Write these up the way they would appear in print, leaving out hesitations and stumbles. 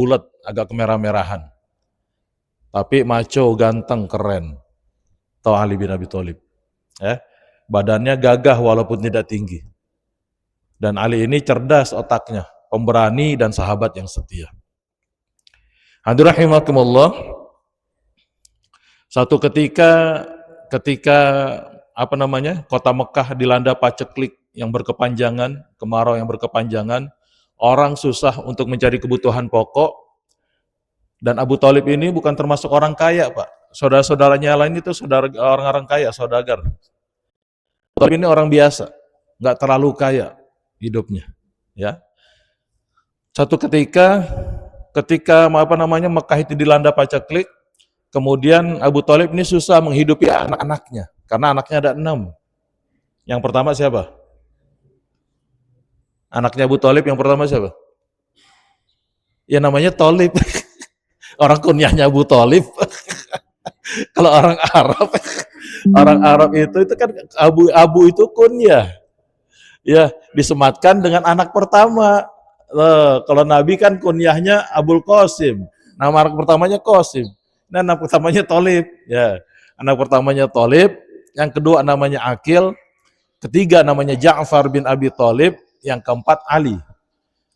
bulat, agak kemerah-merahan. Tapi maco, ganteng, keren. Tahu Ali bin Abi Thalib. Ya. Badannya gagah walaupun tidak tinggi. Dan Ali ini cerdas otaknya, pemberani dan sahabat yang setia. Hadirin rahimakumullah, satu ketika kota Mekah dilanda paceklik yang berkepanjangan, kemarau yang berkepanjangan, orang susah untuk mencari kebutuhan pokok, dan Abu Thalib ini bukan termasuk orang kaya, Pak. Saudara-saudaranya lain itu orang-orang kaya, saudagar. Abu Thalib ini orang biasa, nggak terlalu kaya hidupnya, ya. Satu ketika Mekah itu dilanda paceklik, kemudian Abu Thalib ini susah menghidupi anak-anaknya, karena anaknya ada 6. Yang pertama siapa? Anaknya Abu Thalib yang pertama siapa? Ya namanya Thalib. Orang kunyahnya Abu Thalib. Kalau orang Arab itu kan Abu itu kunyah. Ya, disematkan dengan anak pertama. Kalau Nabi kan kunyahnya Abul Qasim. Nama anak pertamanya Qasim. Nah, anak pertamanya Thalib. Ya, anak pertamanya Thalib. Yang kedua namanya Aqil. Ketiga namanya Ja'far bin Abi Thalib. Yang keempat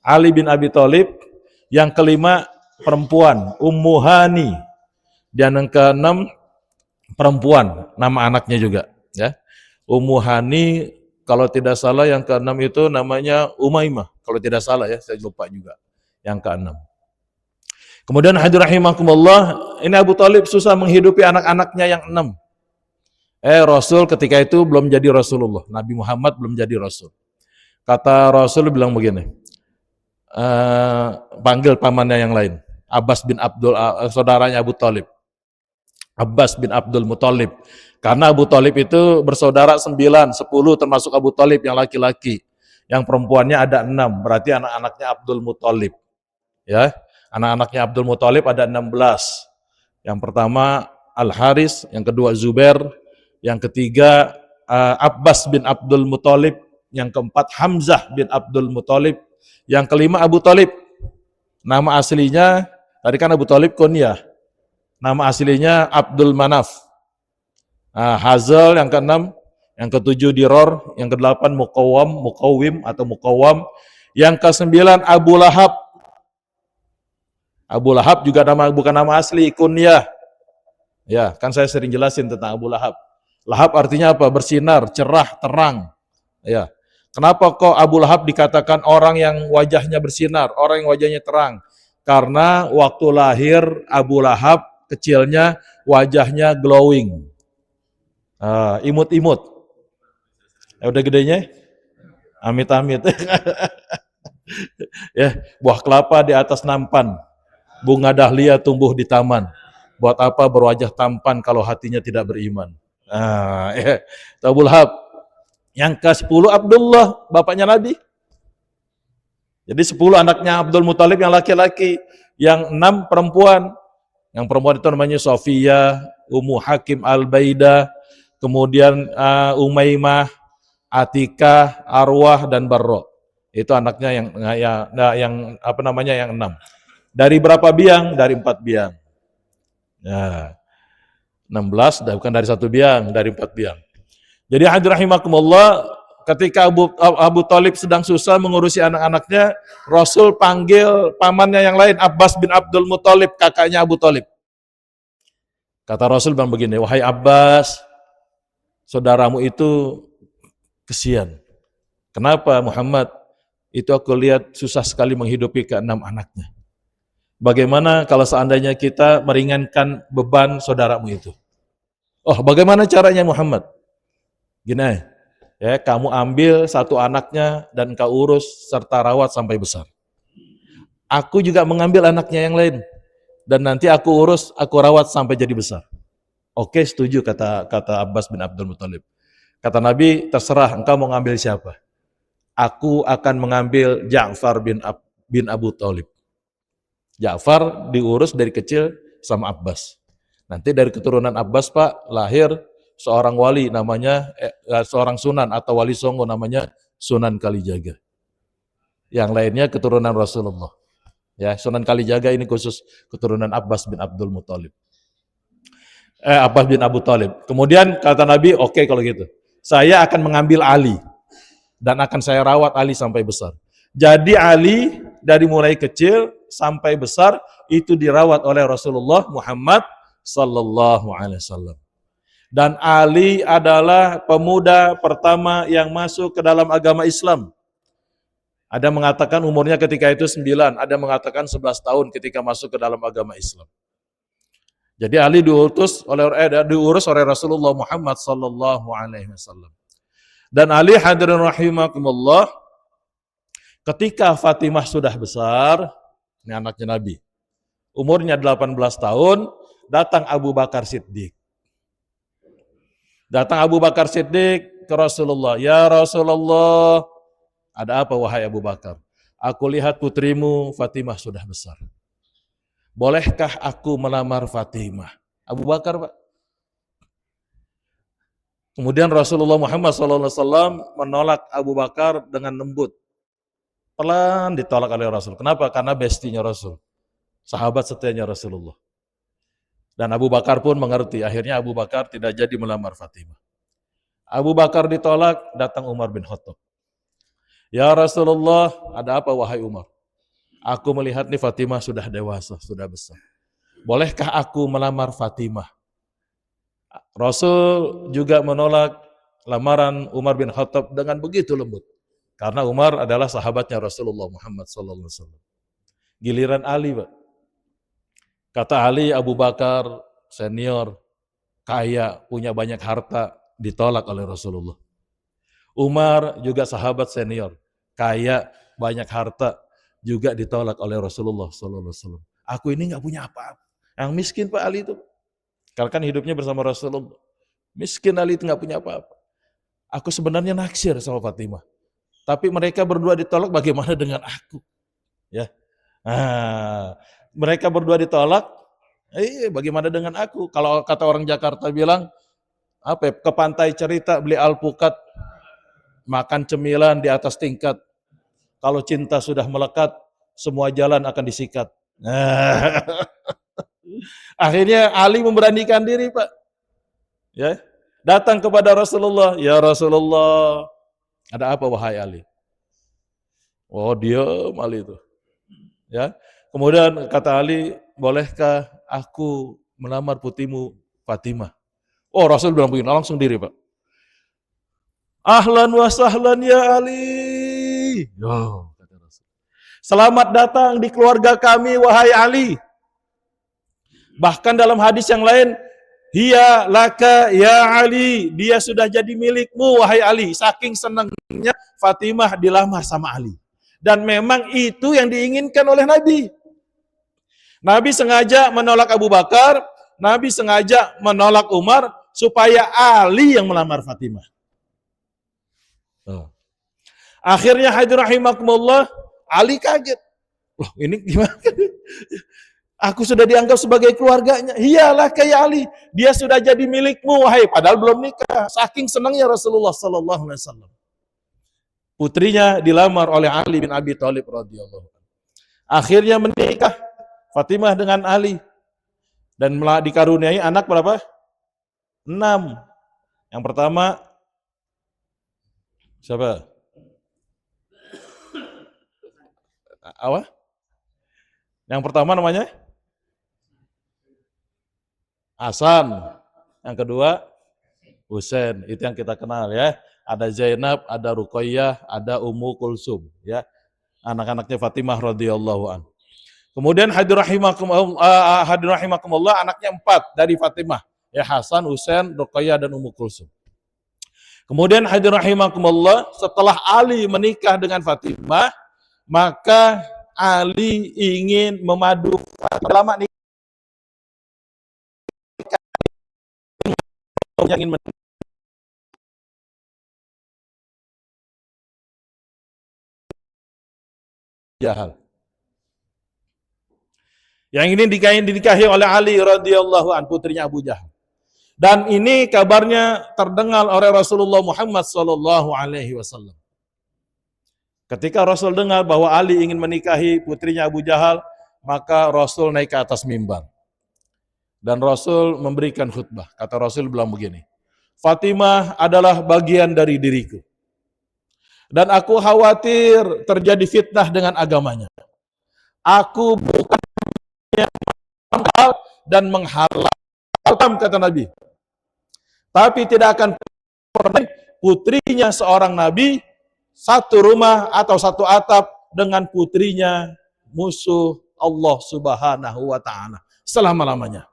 Ali bin Abi Thalib. Yang kelima perempuan, Ummu Hani. Dan yang keenam perempuan, nama anaknya juga, ya. Ummu Hani, kalau tidak salah yang keenam itu namanya Umaymah, kalau tidak salah ya, saya lupa juga yang keenam. Kemudian hadirin rahimakumullah, ini Abu Thalib susah menghidupi anak-anaknya yang 6. Rasul ketika itu belum jadi Rasulullah, Nabi Muhammad belum jadi Rasul. Kata Rasul bilang begini, panggil pamannya yang lain, Abbas bin Abdul, saudaranya Abu Thalib, Abbas bin Abdul Muthalib. Karena Abu Thalib itu bersaudara 9, 10 termasuk Abu Thalib yang laki-laki. Yang perempuannya ada 6, berarti anak-anaknya Abdul Muthalib. Ya, anak-anaknya Abdul Muthalib ada 16. Yang pertama Al-Haris, yang kedua Zubair, yang ketiga Abbas bin Abdul Muthalib, yang keempat Hamzah bin Abdul Muthalib, yang kelima Abu Thalib. Nama aslinya, tadi kan Abu Thalib kunyah. Nama aslinya Abdul Manaf. Hazal yang ke-6, yang ke-7 Diror, yang ke-8 Muqawwim atau Muqawwam, yang ke-9 Abu Lahab. Abu Lahab juga bukan nama asli, kunyah. Ya, kan saya sering jelasin tentang Abu Lahab. Lahab artinya apa? Bersinar, cerah, terang. Ya. Kenapa kok Abu Lahab dikatakan orang yang wajahnya bersinar, orang yang wajahnya terang? Karena waktu lahir Abu Lahab kecilnya wajahnya glowing. Imut-imut. Udah gedenya? Amit-amit. Ya, buah kelapa di atas nampan. Bunga dahlia tumbuh di taman. Buat apa berwajah tampan kalau hatinya tidak beriman? Abu Lahab. Yang ke-10 Abdullah, bapaknya Nabi. Jadi 10 anaknya Abdul Muthalib yang laki-laki, yang 6 perempuan. Yang perempuan itu namanya Sofia, Ummu Hakim Al-Baidah, kemudian Umaymah, Atikah, Arwah, dan Barro. Itu anaknya yang 6. Dari berapa biang? Dari 4 biang. Ya. 16, bukan dari 1 biang, dari 4 biang. Jadi hadirin rahimakumullah, ketika Abu Thalib sedang susah mengurusi anak-anaknya, Rasul panggil pamannya yang lain, Abbas bin Abdul Muthalib, kakaknya Abu Thalib. Kata Rasul bilang begini, wahai Abbas, saudaramu itu kesian. Kenapa Muhammad? Itu aku lihat susah sekali menghidupi ke-6 anaknya. Bagaimana kalau seandainya kita meringankan beban saudaramu itu? Oh, bagaimana caranya Muhammad? Gini, ya, kamu ambil 1 anaknya dan kau urus serta rawat sampai besar. Aku juga mengambil anaknya yang lain dan nanti aku urus, aku rawat sampai jadi besar. Oke, setuju kata Abbas bin Abdul Muthalib. Kata Nabi, terserah engkau mau ngambil siapa. Aku akan mengambil Ja'far bin Abu Thalib. Ja'far diurus dari kecil sama Abbas. Nanti dari keturunan Abbas, Pak, lahir seorang wali namanya, seorang sunan atau wali songo namanya Sunan Kalijaga. Yang lainnya keturunan Rasulullah. Ya, Sunan Kalijaga ini khusus keturunan Abbas bin Abdul Muthalib. Abbas bin Abu Thalib. Kemudian kata Nabi, oke kalau gitu. Saya akan mengambil Ali dan akan saya rawat Ali sampai besar. Jadi Ali dari mulai kecil sampai besar itu dirawat oleh Rasulullah Muhammad sallallahu alaihi wasallam. Dan Ali adalah pemuda pertama yang masuk ke dalam agama Islam. Ada mengatakan umurnya ketika itu 9, ada mengatakan 11 tahun ketika masuk ke dalam agama Islam. Jadi Ali diurus oleh Rasulullah Muhammad sallallahu alaihi wasallam. Dan Ali hadirin rahimakumullah, ketika Fatimah sudah besar, ini anaknya Nabi, umurnya 18 tahun, datang Abu Bakar Siddiq. Datang Abu Bakar Siddiq ke Rasulullah, "Ya Rasulullah, ada apa wahai Abu Bakar? Aku lihat putrimu Fatimah sudah besar. Bolehkah aku melamar Fatimah?" Abu Bakar, Pak. Kemudian Rasulullah Muhammad SAW menolak Abu Bakar dengan lembut. Pelan ditolak oleh Rasul. Kenapa? Karena bestinya Rasul. Sahabat setianya Rasulullah. Dan Abu Bakar pun mengerti. Akhirnya Abu Bakar tidak jadi melamar Fatimah. Abu Bakar ditolak, datang Umar bin Khattab. "Ya Rasulullah, ada apa wahai Umar? Aku melihat nih Fatimah sudah dewasa, sudah besar. Bolehkah aku melamar Fatimah?" Rasul juga menolak lamaran Umar bin Khattab dengan begitu lembut. Karena Umar adalah sahabatnya Rasulullah Muhammad SAW. Giliran Ali, Pak. Kata Ali, Abu Bakar senior, kaya, punya banyak harta, ditolak oleh Rasulullah. Umar juga sahabat senior, kaya, banyak harta, juga ditolak oleh Rasulullah SAW. Aku ini nggak punya apa-apa. Yang miskin Pak Ali itu, karena kan hidupnya bersama Rasulullah. Miskin Ali itu nggak punya apa-apa. Aku sebenarnya naksir sama Fatimah. Tapi mereka berdua ditolak, bagaimana dengan aku? Ya. Nah, mereka berdua ditolak, bagaimana dengan aku? Kalau kata orang Jakarta bilang, apa ya, ke pantai cerita beli alpukat, makan cemilan di atas tingkat. Kalau cinta sudah melekat, semua jalan akan disikat. Nah, akhirnya Ali memberanikan diri, Pak. Ya, datang kepada Rasulullah, "Ya Rasulullah, ada apa wahai Ali?" Oh, diam Ali itu. Ya. Kemudian kata Ali, "Bolehkah aku melamar putrimu Fatimah?" Oh, Rasul bilang begini, langsung diri, Pak. "Ahlan wa sahlan ya Ali." Oh, kata Rasul. "Selamat datang di keluarga kami wahai Ali." Bahkan dalam hadis yang lain, "Hiya laka ya Ali." Dia sudah jadi milikmu wahai Ali. Saking senangnya Fatimah dilamar sama Ali. Dan memang itu yang diinginkan oleh Nabi. Nabi sengaja menolak Abu Bakar, Nabi sengaja menolak Umar, supaya Ali yang melamar Fatimah. Oh. Akhirnya hadirin rahimakumullah, Ali kaget. Loh, ini gimana? Aku sudah dianggap sebagai keluarganya. Iyalah kayak Ali, dia sudah jadi milikmu, wahai, padahal belum nikah. Saking senangnya Rasulullah sallallahu alaihi wasallam. Putrinya dilamar oleh Ali bin Abi Thalib radhiyallahu anhu. Akhirnya menikah Fatimah dengan Ali, dan dikaruniai anak berapa? 6. Yang pertama siapa? Apa? Yang pertama namanya Hasan. Yang kedua Husain. Itu yang kita kenal ya. Ada Zainab, ada Ruqayyah, ada Ummu Kulsum ya. Anak-anaknya Fatimah radhiyallahu anha. Kemudian hadirin rahimakumullah, anaknya 4 dari Fatimah. Ya, Hasan, Husain, Ruqayyah dan Ummu Kulsum. Kemudian hadirin rahimakumullah, setelah Ali menikah dengan Fatimah, maka Ali ingin memadu lama nikah, yang ingin Jahal. Yang ini dinikahi oleh Ali radhiyallahu an, putrinya Abu Jahal. Dan ini kabarnya terdengar oleh Rasulullah Muhammad sallallahu alaihi wasallam. Ketika Rasul dengar bahwa Ali ingin menikahi putrinya Abu Jahal, maka Rasul naik ke atas mimbar. Dan Rasul memberikan khutbah. Kata Rasul bilang begini, Fatimah adalah bagian dari diriku. Dan aku khawatir terjadi fitnah dengan agamanya. Aku bukan dan menghalalkan, kata Nabi. Tapi tidak akan pernah putrinya seorang Nabi satu rumah atau satu atap dengan putrinya musuh Allah Subhanahu wa Ta'ala selama-lamanya.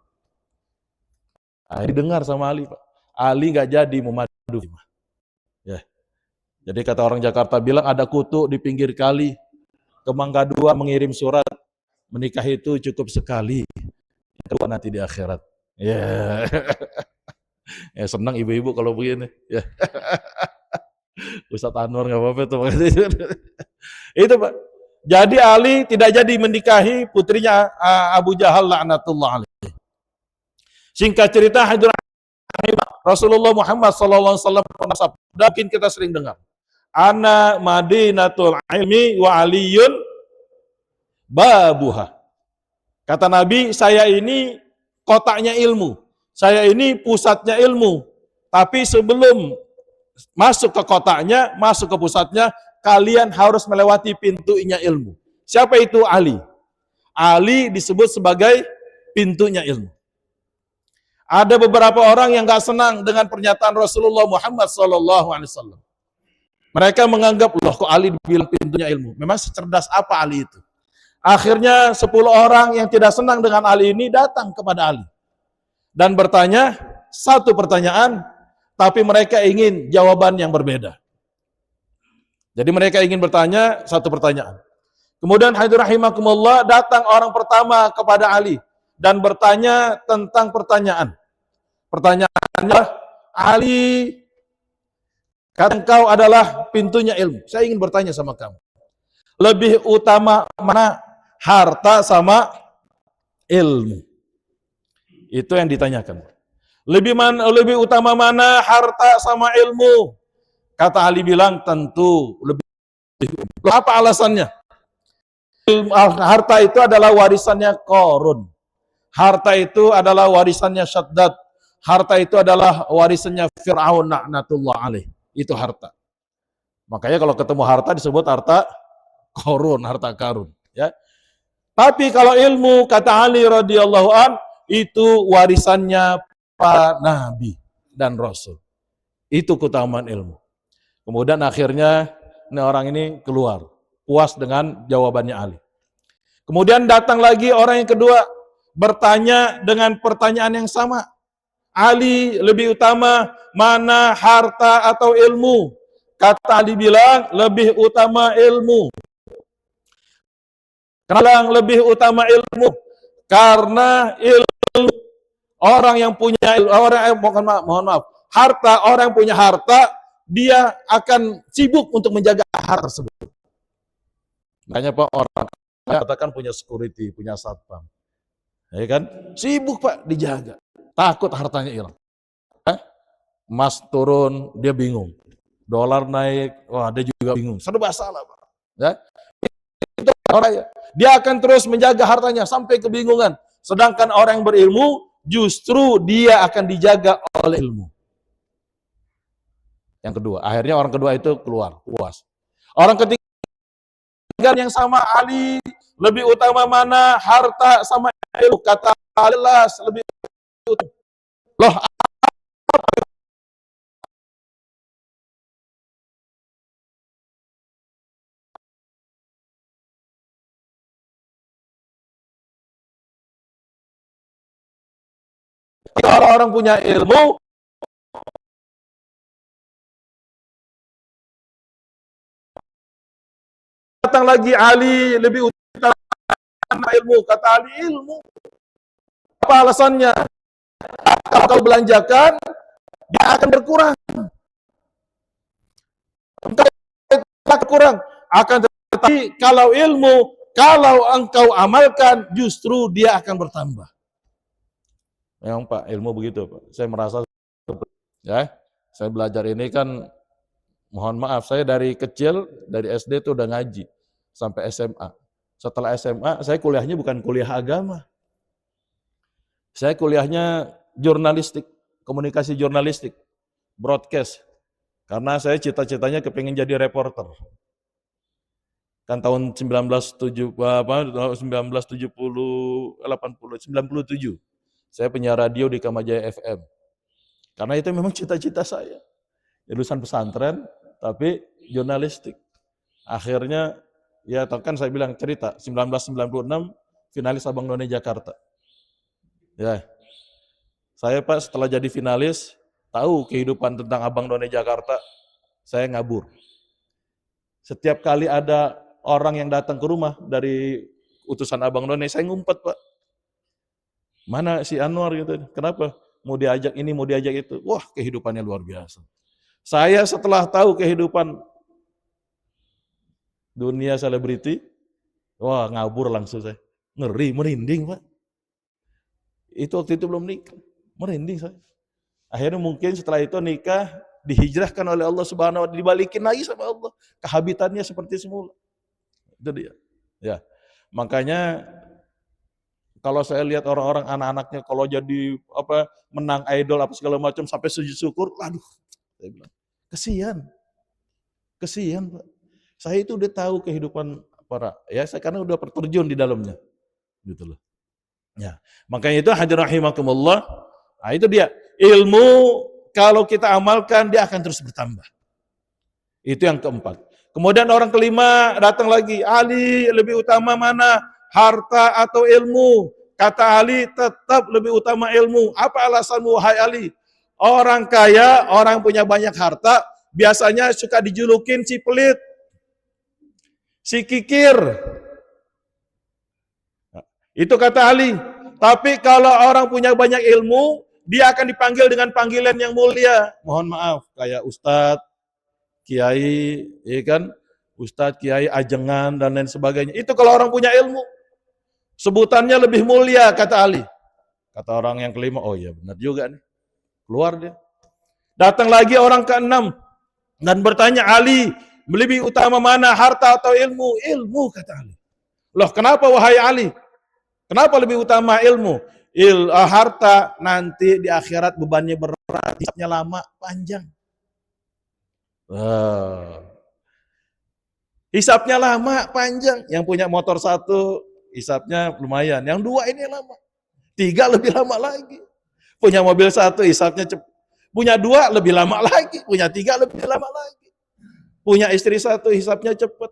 Didengar sama Ali, Pak. Ali nggak jadi memadu. Ya. Jadi kata orang Jakarta bilang ada kutu di pinggir kali, Kemangga II mengirim surat, menikah itu cukup sekali, kedua nanti di akhirat. Ya, ya senang ibu-ibu kalau begini. Ya. Ustadz Anwar nggak apa-apa tuh. Itu Pak. Jadi Ali tidak jadi menikahi putrinya Abu Jahal laknatullah alaih. Singkat cerita, Rasulullah Muhammad SAW pernah sabda, mungkin kita sering dengar, Ana Madinatul Ilmi wa Aliyun babuha. Kata Nabi, saya ini kotaknya ilmu, saya ini pusatnya ilmu. Tapi sebelum masuk ke kotaknya, masuk ke pusatnya, kalian harus melewati pintunya ilmu. Siapa itu? Ali. Ali disebut sebagai pintunya ilmu. Ada beberapa orang yang gak senang dengan pernyataan Rasulullah Muhammad SAW. Mereka menganggap, loh kok Ali dibilang pintunya ilmu? Memang secerdas apa Ali itu? Akhirnya 10 orang yang tidak senang dengan Ali ini datang kepada Ali. Dan bertanya satu pertanyaan, tapi mereka ingin jawaban yang berbeda. Jadi mereka ingin bertanya satu pertanyaan. Kemudian hadirin rahimakumullah, datang orang pertama kepada Ali dan bertanya tentang pertanyaan. Pertanyaannya, Ali, kata engkau adalah pintunya ilmu. Saya ingin bertanya sama kamu. Lebih utama mana harta sama ilmu? Itu yang ditanyakan. Lebih utama mana harta sama ilmu? Kata Ali bilang tentu lebih. Apa alasannya? Harta itu adalah warisannya Qarun. Harta itu adalah warisannya Syaddad. Harta itu adalah warisannya Fir'aun laknatullah alaih. Itu harta. Makanya kalau ketemu harta disebut harta Qarun, harta karun. Ya. Tapi kalau ilmu, kata Ali radhiyallahu an, itu warisannya para nabi dan rasul. Itu keutamaan ilmu. Kemudian akhirnya orang ini keluar, puas dengan jawabannya Ali. Kemudian datang lagi orang yang kedua, bertanya dengan pertanyaan yang sama. Ali, lebih utama mana harta atau ilmu? Kata Ali bilang, lebih utama ilmu. Kenapa lebih utama ilmu? Karena ilmu, orang yang punya ilmu, mohon maaf, harta, orang yang punya harta, dia akan sibuk untuk menjaga harta tersebut. Makanya Pak, orang katakan punya security, punya satpam. Ya kan? Sibuk Pak, dijaga. Takut hartanya hilang. Emas turun, dia bingung. Dolar naik, wah dia juga bingung. Serba salah Pak. Ya? Itu orang, dia akan terus menjaga hartanya sampai kebingungan. Sedangkan orang yang berilmu, justru dia akan dijaga oleh ilmu. Yang kedua, akhirnya orang kedua itu keluar, puas. Orang ketiga yang sama Ali, lebih utama mana harta sama ilmu? Kata Allah lebih utama. Loh, kalau orang punya ilmu, datang lagi Ali, lebih utama ilmu. Kata Ali, ilmu. Apa alasannya? Kalau kau belanjakan, dia akan berkurang. Berkurang. Akan tetapi kalau ilmu, kalau engkau amalkan, justru dia akan bertambah. Memang Pak, ilmu begitu Pak. Saya merasa, ya, saya belajar ini kan Mohon maaf, saya dari kecil, dari SD itu udah ngaji sampai SMA. Setelah SMA, saya kuliahnya bukan kuliah agama. Saya kuliahnya jurnalistik, komunikasi jurnalistik, broadcast. Karena saya cita-citanya kepingin jadi reporter. Kan tahun 1997, saya penyiar radio di Kamajaya FM. Karena itu memang cita-cita saya. Lulusan pesantren, tapi jurnalistik. Akhirnya, ya kan saya bilang cerita, 1996 finalis Abang None Jakarta. Ya, saya Pak setelah jadi finalis, tahu kehidupan tentang Abang None Jakarta, saya ngabur. Setiap kali ada orang yang datang ke rumah dari utusan Abang None, saya ngumpet Pak. Mana si Anwar gitu, kenapa? Mau diajak ini, mau diajak itu. Wah kehidupannya luar biasa. Saya setelah tahu kehidupan dunia selebriti, wah ngabur langsung saya. Ngeri, merinding Pak. Itu waktu itu belum nikah, merinding saya. Akhirnya mungkin setelah itu nikah, dihijrahkan oleh Allah Subhanahu wa taala, dibalikin lagi sama Allah, kehabitannya seperti semula. Itu dia. Ya. Makanya kalau saya lihat orang-orang anak-anaknya kalau jadi menang idol apa segala macam sampai sujud syukur, aduh, saya bilang, kesian Pak. Saya itu udah tahu kehidupan saya karena udah terjun di dalamnya, gitu loh. Ya, makanya itu hadirin rahimakumullah. Nah, itu dia. Ilmu kalau kita amalkan dia akan terus bertambah. Itu yang keempat. Kemudian orang kelima datang lagi, Ali lebih utama mana? Harta atau ilmu? Kata Ali tetap lebih utama ilmu. Apa alasanmu wahai Ali? Orang kaya, orang punya banyak harta, biasanya suka dijulukin si pelit, si kikir. Itu kata Ali. Tapi kalau orang punya banyak ilmu, dia akan dipanggil dengan panggilan yang mulia. Mohon maaf, kayak Ustadz, Kiai, ya kan? Ustadz, Kiai, ajengan, dan lain sebagainya. Itu kalau orang punya ilmu. Sebutannya lebih mulia, kata Ali. Kata orang yang kelima, oh iya benar juga nih. Keluar dia. Datang lagi orang keenam. Dan bertanya, Ali, lebih utama mana, harta atau ilmu? Ilmu, kata Ali. Loh, kenapa wahai Ali? Kenapa lebih utama ilmu? Harta nanti di akhirat bebannya berat, hisapnya lama, panjang. Hisapnya lama, panjang. Yang punya motor satu, hisapnya lumayan. Yang dua ini lama. Tiga lebih lama lagi. Punya mobil satu, hisapnya cepat. Punya dua, lebih lama lagi. Punya tiga, lebih lama lagi. Punya istri satu, hisapnya cepat.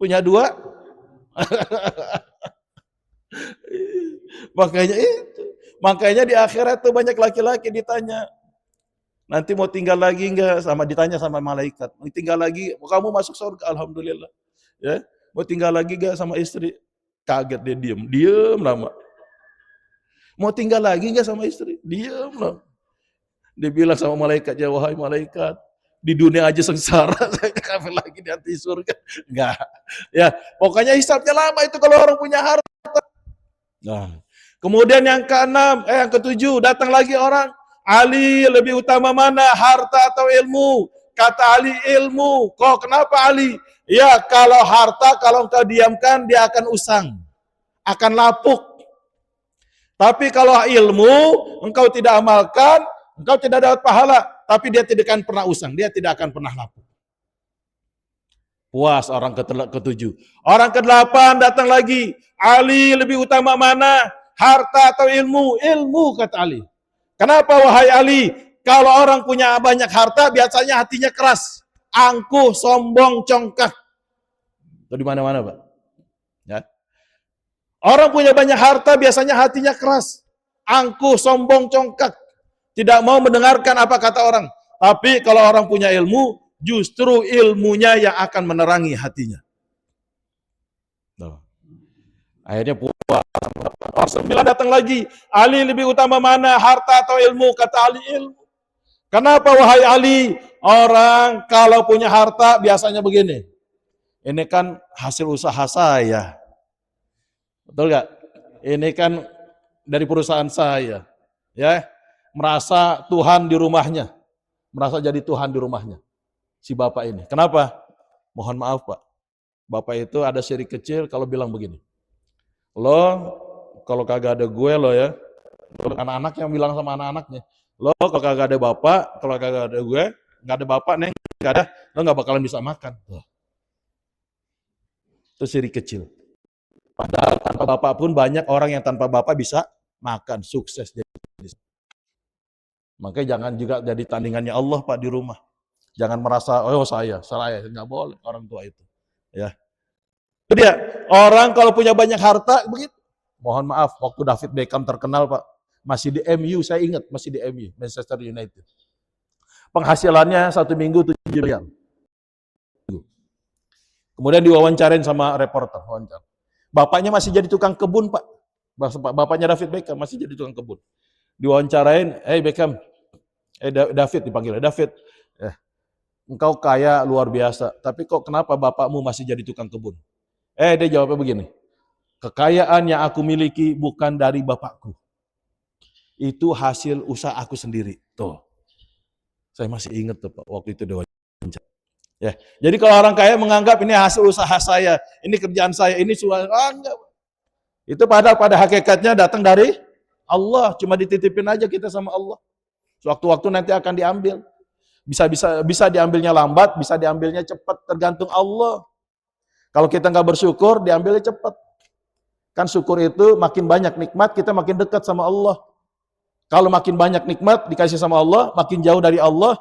Punya dua, makanya itu. Makanya di akhirat tuh banyak laki-laki ditanya, nanti mau tinggal lagi enggak, ditanya sama malaikat. Mau tinggal lagi, kamu masuk surga, alhamdulillah. Ya, mau tinggal lagi enggak sama istri? Kaget dia, diam lama. Mau tinggal lagi enggak sama istri? Diam lama. Dia bilang sama malaikat, ya wahai malaikat, di dunia aja sengsara, saya kafir lagi di hati surga. Enggak. Ya, pokoknya hisapnya lama itu kalau orang punya harta. Nah, kemudian yang yang ketujuh, datang lagi orang, Ali lebih utama mana, harta atau ilmu? Kata Ali, ilmu. Kok kenapa Ali? Ya, kalau harta, kalau engkau diamkan, dia akan usang, akan lapuk. Tapi kalau ilmu, engkau tidak amalkan, engkau tidak dapat pahala, tapi dia tidak akan pernah usang, dia tidak akan pernah lapuk. Puas orang ketujuh. Orang kedelapan datang lagi. Ali lebih utama mana? Harta atau ilmu? Ilmu, kata Ali. Kenapa wahai Ali? Kalau orang punya banyak harta, biasanya hatinya keras. Angkuh, sombong, congkak. Itu di mana-mana, Pak. Ya. Orang punya banyak harta, biasanya hatinya keras. Angkuh, sombong, congkak. Tidak mau mendengarkan apa kata orang. Tapi kalau orang punya ilmu, justru ilmunya yang akan menerangi hatinya. Akhirnya puas. Orang 9 datang lagi. Ali lebih utama mana? Harta atau ilmu? Kata Ali, ilmu. Kenapa wahai Ali? Orang kalau punya harta biasanya begini. Ini kan hasil usaha saya. Betul gak? Ini kan dari perusahaan saya. Ya, merasa Tuhan di rumahnya. Merasa jadi Tuhan di rumahnya. si bapak ini. Kenapa? Mohon maaf Pak, bapak itu ada syirik kecil kalau bilang begini, lo kalau kagak ada gue lo ya, anak-anak yang bilang sama anak-anaknya, lo kalau kagak ada bapak, kalau kagak ada gue, nggak ada bapak neng, nggak ada, lo nggak bakalan bisa makan. Itu syirik kecil. Padahal tanpa bapak pun banyak orang yang tanpa bapak bisa makan, sukses. Makanya jangan juga jadi tandingannya Allah Pak di rumah. Jangan merasa, oh saya, nggak boleh orang tua itu. Ya, itu dia. Orang kalau punya banyak harta begitu. Mohon maaf, waktu David Beckham terkenal Pak, masih di MU, saya ingat masih di MU, Manchester United. Penghasilannya 1 minggu 7 miliar. Kemudian diwawancarain sama reporter, wawancara. Bapaknya masih jadi tukang kebun Pak. Bapaknya David Beckham masih jadi tukang kebun. Diwawancarain, hey Beckham, David dipanggil, David, engkau kaya luar biasa, tapi kok kenapa bapakmu masih jadi tukang kebun? Dia jawabnya begini, kekayaan yang aku miliki bukan dari bapakku, itu hasil usaha aku sendiri. Tuh, saya masih ingat tuh Pak, waktu itu diwawancara. Ya, jadi kalau orang kaya menganggap ini hasil usaha saya, ini kerjaan saya, ini suara, enggak. Itu padahal pada hakikatnya datang dari Allah, cuma dititipin aja kita sama Allah. Sewaktu-waktu nanti akan diambil. Bisa diambilnya lambat, bisa diambilnya cepat, tergantung Allah. Kalau kita nggak bersyukur, diambilnya cepat. Kan syukur itu makin banyak nikmat, kita makin dekat sama Allah. Kalau makin banyak nikmat dikasih sama Allah, makin jauh dari Allah,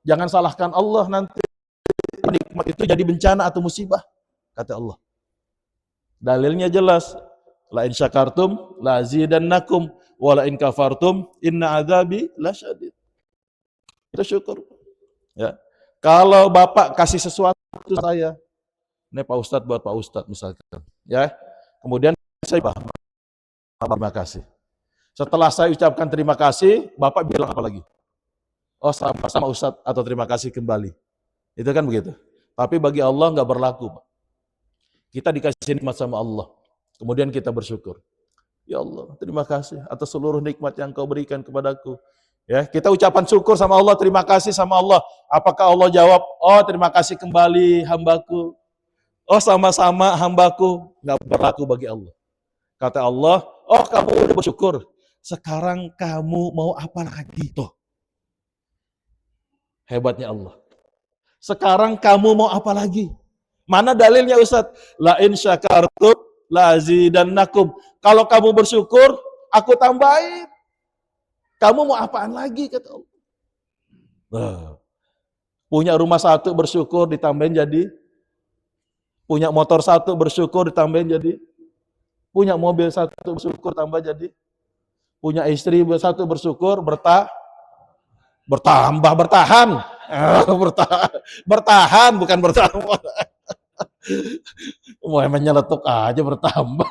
jangan salahkan Allah nanti. Nikmat itu jadi bencana atau musibah, kata Allah. Dalilnya jelas. La in syakartum la azidannakum wa la in kafartum inna adzabi lasyadid. Itu syukur. Ya. Kalau Bapak kasih sesuatu saya, ini Pak Ustadz buat Pak Ustadz misalkan, ya. Kemudian saya terima kasih. Setelah saya ucapkan terima kasih, Bapak bilang apa lagi? Oh sama Ustadz atau terima kasih kembali. Itu kan begitu. Tapi bagi Allah nggak berlaku, Pak. Kita dikasih nikmat sama Allah. Kemudian kita bersyukur. Ya Allah, terima kasih atas seluruh nikmat yang Kau berikan kepadaku. Ya, kita ucapan syukur sama Allah, terima kasih sama Allah. Apakah Allah jawab, oh terima kasih kembali hambaku. Oh sama-sama hambaku. Nggak berlaku bagi Allah. Kata Allah, oh kamu udah bersyukur. Sekarang kamu mau apa lagi? Tuh. Hebatnya Allah. Sekarang kamu mau apa lagi? Mana dalilnya Ustaz? La in syakartum la azidannakum. Kalau kamu bersyukur, aku tambahin. Kamu mau apaan lagi kata Allah? Punya rumah 1 bersyukur ditambahin jadi, punya motor 1 bersyukur ditambahin jadi, punya mobil 1 bersyukur tambah jadi, punya istri 1 bersyukur bertahan. Bertahan bukan bertambah. Mau menyeletuk aja bertambah.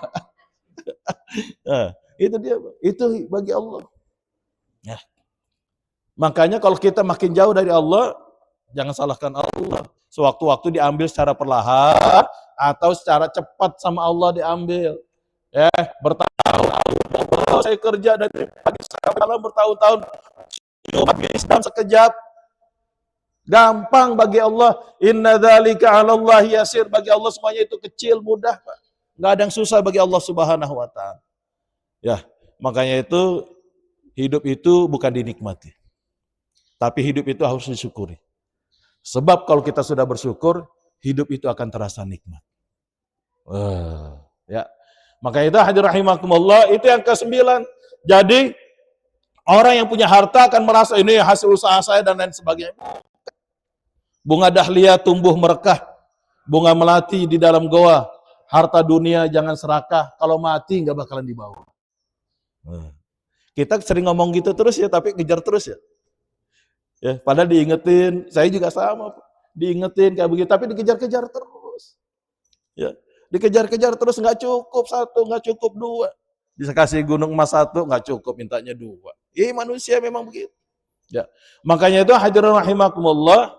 Nah, itu dia, itu bagi Allah. Ya. Makanya kalau kita makin jauh dari Allah, jangan salahkan Allah. Sewaktu-waktu diambil secara perlahan atau secara cepat sama Allah diambil. Ya, bertahun-tahun saya kerja dari pagi sampai malam bertahun-tahun. Cuma dalam sekejap. Gampang bagi Allah. Inna dzalika 'alallahi yasir. Bagi Allah semuanya itu kecil, mudah, Pak. Enggak ada yang susah bagi Allah Subhanahu wa taala. Ya, makanya itu hidup itu bukan dinikmati. Tapi hidup itu harus disyukuri. Sebab kalau kita sudah bersyukur, hidup itu akan terasa nikmat. Ya. Makanya itu hadirin rahimakumullah, itu yang ke-9. Jadi orang yang punya harta akan merasa ini hasil usaha saya dan lain sebagainya. Bunga dahlia tumbuh merekah, bunga melati di dalam goa. Harta dunia jangan serakah, kalau mati nggak bakalan dibawa. Kita sering ngomong gitu terus ya, tapi kejar terus ya. Ya, padahal diingetin, saya juga sama, diingetin kayak begitu, tapi dikejar-kejar terus. Ya, dikejar-kejar terus, nggak cukup 1, nggak cukup 2. Bisa kasih gunung emas 1, nggak cukup, mintanya 2. Manusia memang begitu. Ya, makanya itu hadirin rahimakumullah.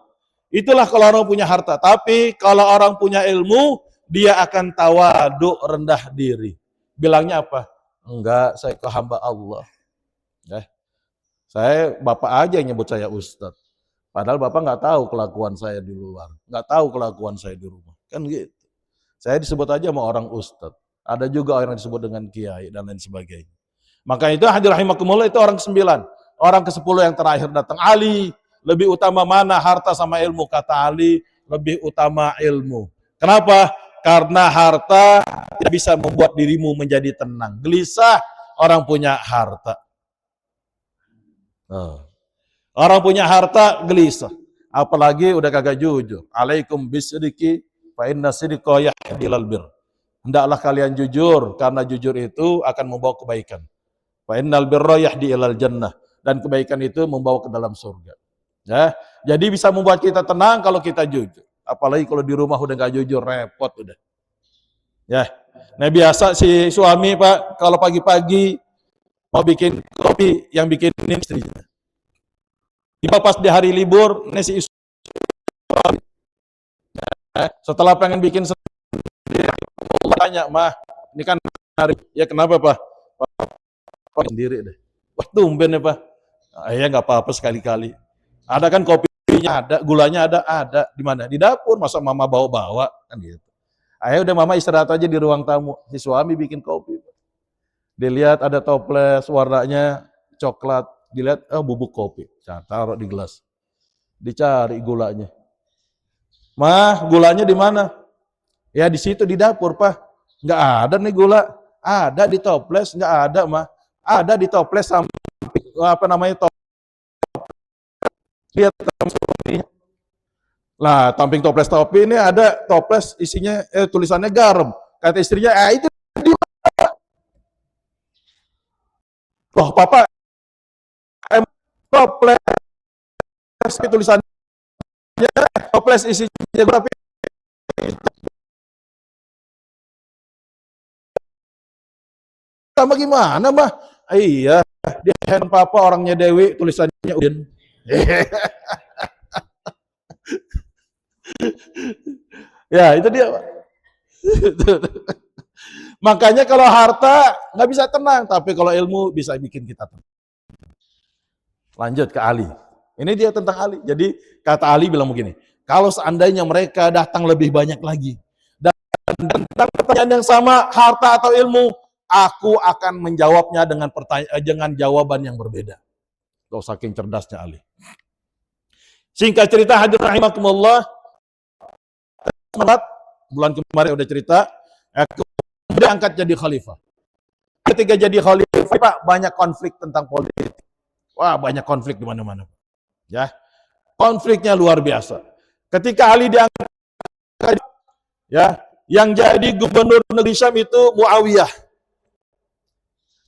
Itulah kalau orang punya harta. Tapi kalau orang punya ilmu, dia akan tawaduk, rendah diri. Bilangnya apa? Enggak, saya hamba Allah. Ya. Saya bapak aja yang nyebut saya ustaz. Padahal Bapak nggak tahu kelakuan saya di luar, nggak tahu kelakuan saya di rumah. Kan gitu. Saya disebut aja sama orang ustadz. Ada juga orang yang disebut dengan kiai dan lain sebagainya. Maka itu hadir rahimakumullah itu orang ke-9. Orang ke-10 yang terakhir datang. Ali, lebih utama mana harta sama ilmu? Kata Ali, lebih utama ilmu. Kenapa? Karena harta tidak bisa membuat dirimu menjadi tenang. Gelisah orang punya harta. Orang punya harta gelisah. Apalagi udah kagak jujur. Alaikum bisidiki fa inna sidqa yahdi ilal bir. Hendaklah kalian jujur karena jujur itu akan membawa kebaikan. Fa innal birra yahdi ilal jannah, dan kebaikan itu membawa ke dalam surga. Ya, jadi bisa membuat kita tenang kalau kita jujur. Apalagi kalau di rumah udah nggak jujur, repot udah. Ya, nah biasa si suami Pak kalau pagi-pagi mau bikin kopi, yang bikin ini istrinya. Tiba pas di hari libur, nasi suami. Setelah pengen bikin sendiri, tanya, mah, ini kan hari, ya kenapa Pak? Pak sendiri deh. Wah tumben ya Pak. Ya nggak apa-apa sekali-kali. Ada kan kopinya ada, gulanya ada. Di mana? Di dapur. Masa mama bawa-bawa kan gitu. Ayo udah mama istirahat aja di ruang tamu. Si suami bikin kopi. Dilihat ada toples warnanya coklat. Dilihat, oh bubuk kopi. Taruh di gelas. Dicari gulanya. Mah, gulanya di mana? Ya di situ di dapur Pak. Nggak ada nih gula. Ada di toples, nggak ada mah. Ada di toples samping apa namanya toples. Lihat suaminya. Lah, samping toples topi ini ada toples isinya tulisannya garam. Kata istrinya, itu di mana? Loh, Papa, toples tulisannya toples isinya berapa? Sama gimana, Mah? Iya, di hand Papa orangnya Dewi, tulisannya Udin. Ya, itu dia. Makanya kalau harta nggak bisa tenang, tapi kalau ilmu bisa bikin kita tenang. Lanjut ke Ali. Ini dia tentang Ali. Jadi kata Ali bilang begini, kalau seandainya mereka datang lebih banyak lagi, dan tentang pertanyaan yang sama, harta atau ilmu, aku akan menjawabnya dengan jawaban yang berbeda. Tuh saking cerdasnya Ali. Singkat cerita, hadirin rahimakumullah, bulan kemarin udah cerita, kemudian angkat jadi khalifah. Ketika jadi khalifah, Pak, banyak konflik tentang politik. Wah, banyak konflik di mana-mana. Ya, konfliknya luar biasa. Ketika Ali diangkat, ya, yang jadi gubernur negeri Syam itu Muawiyah.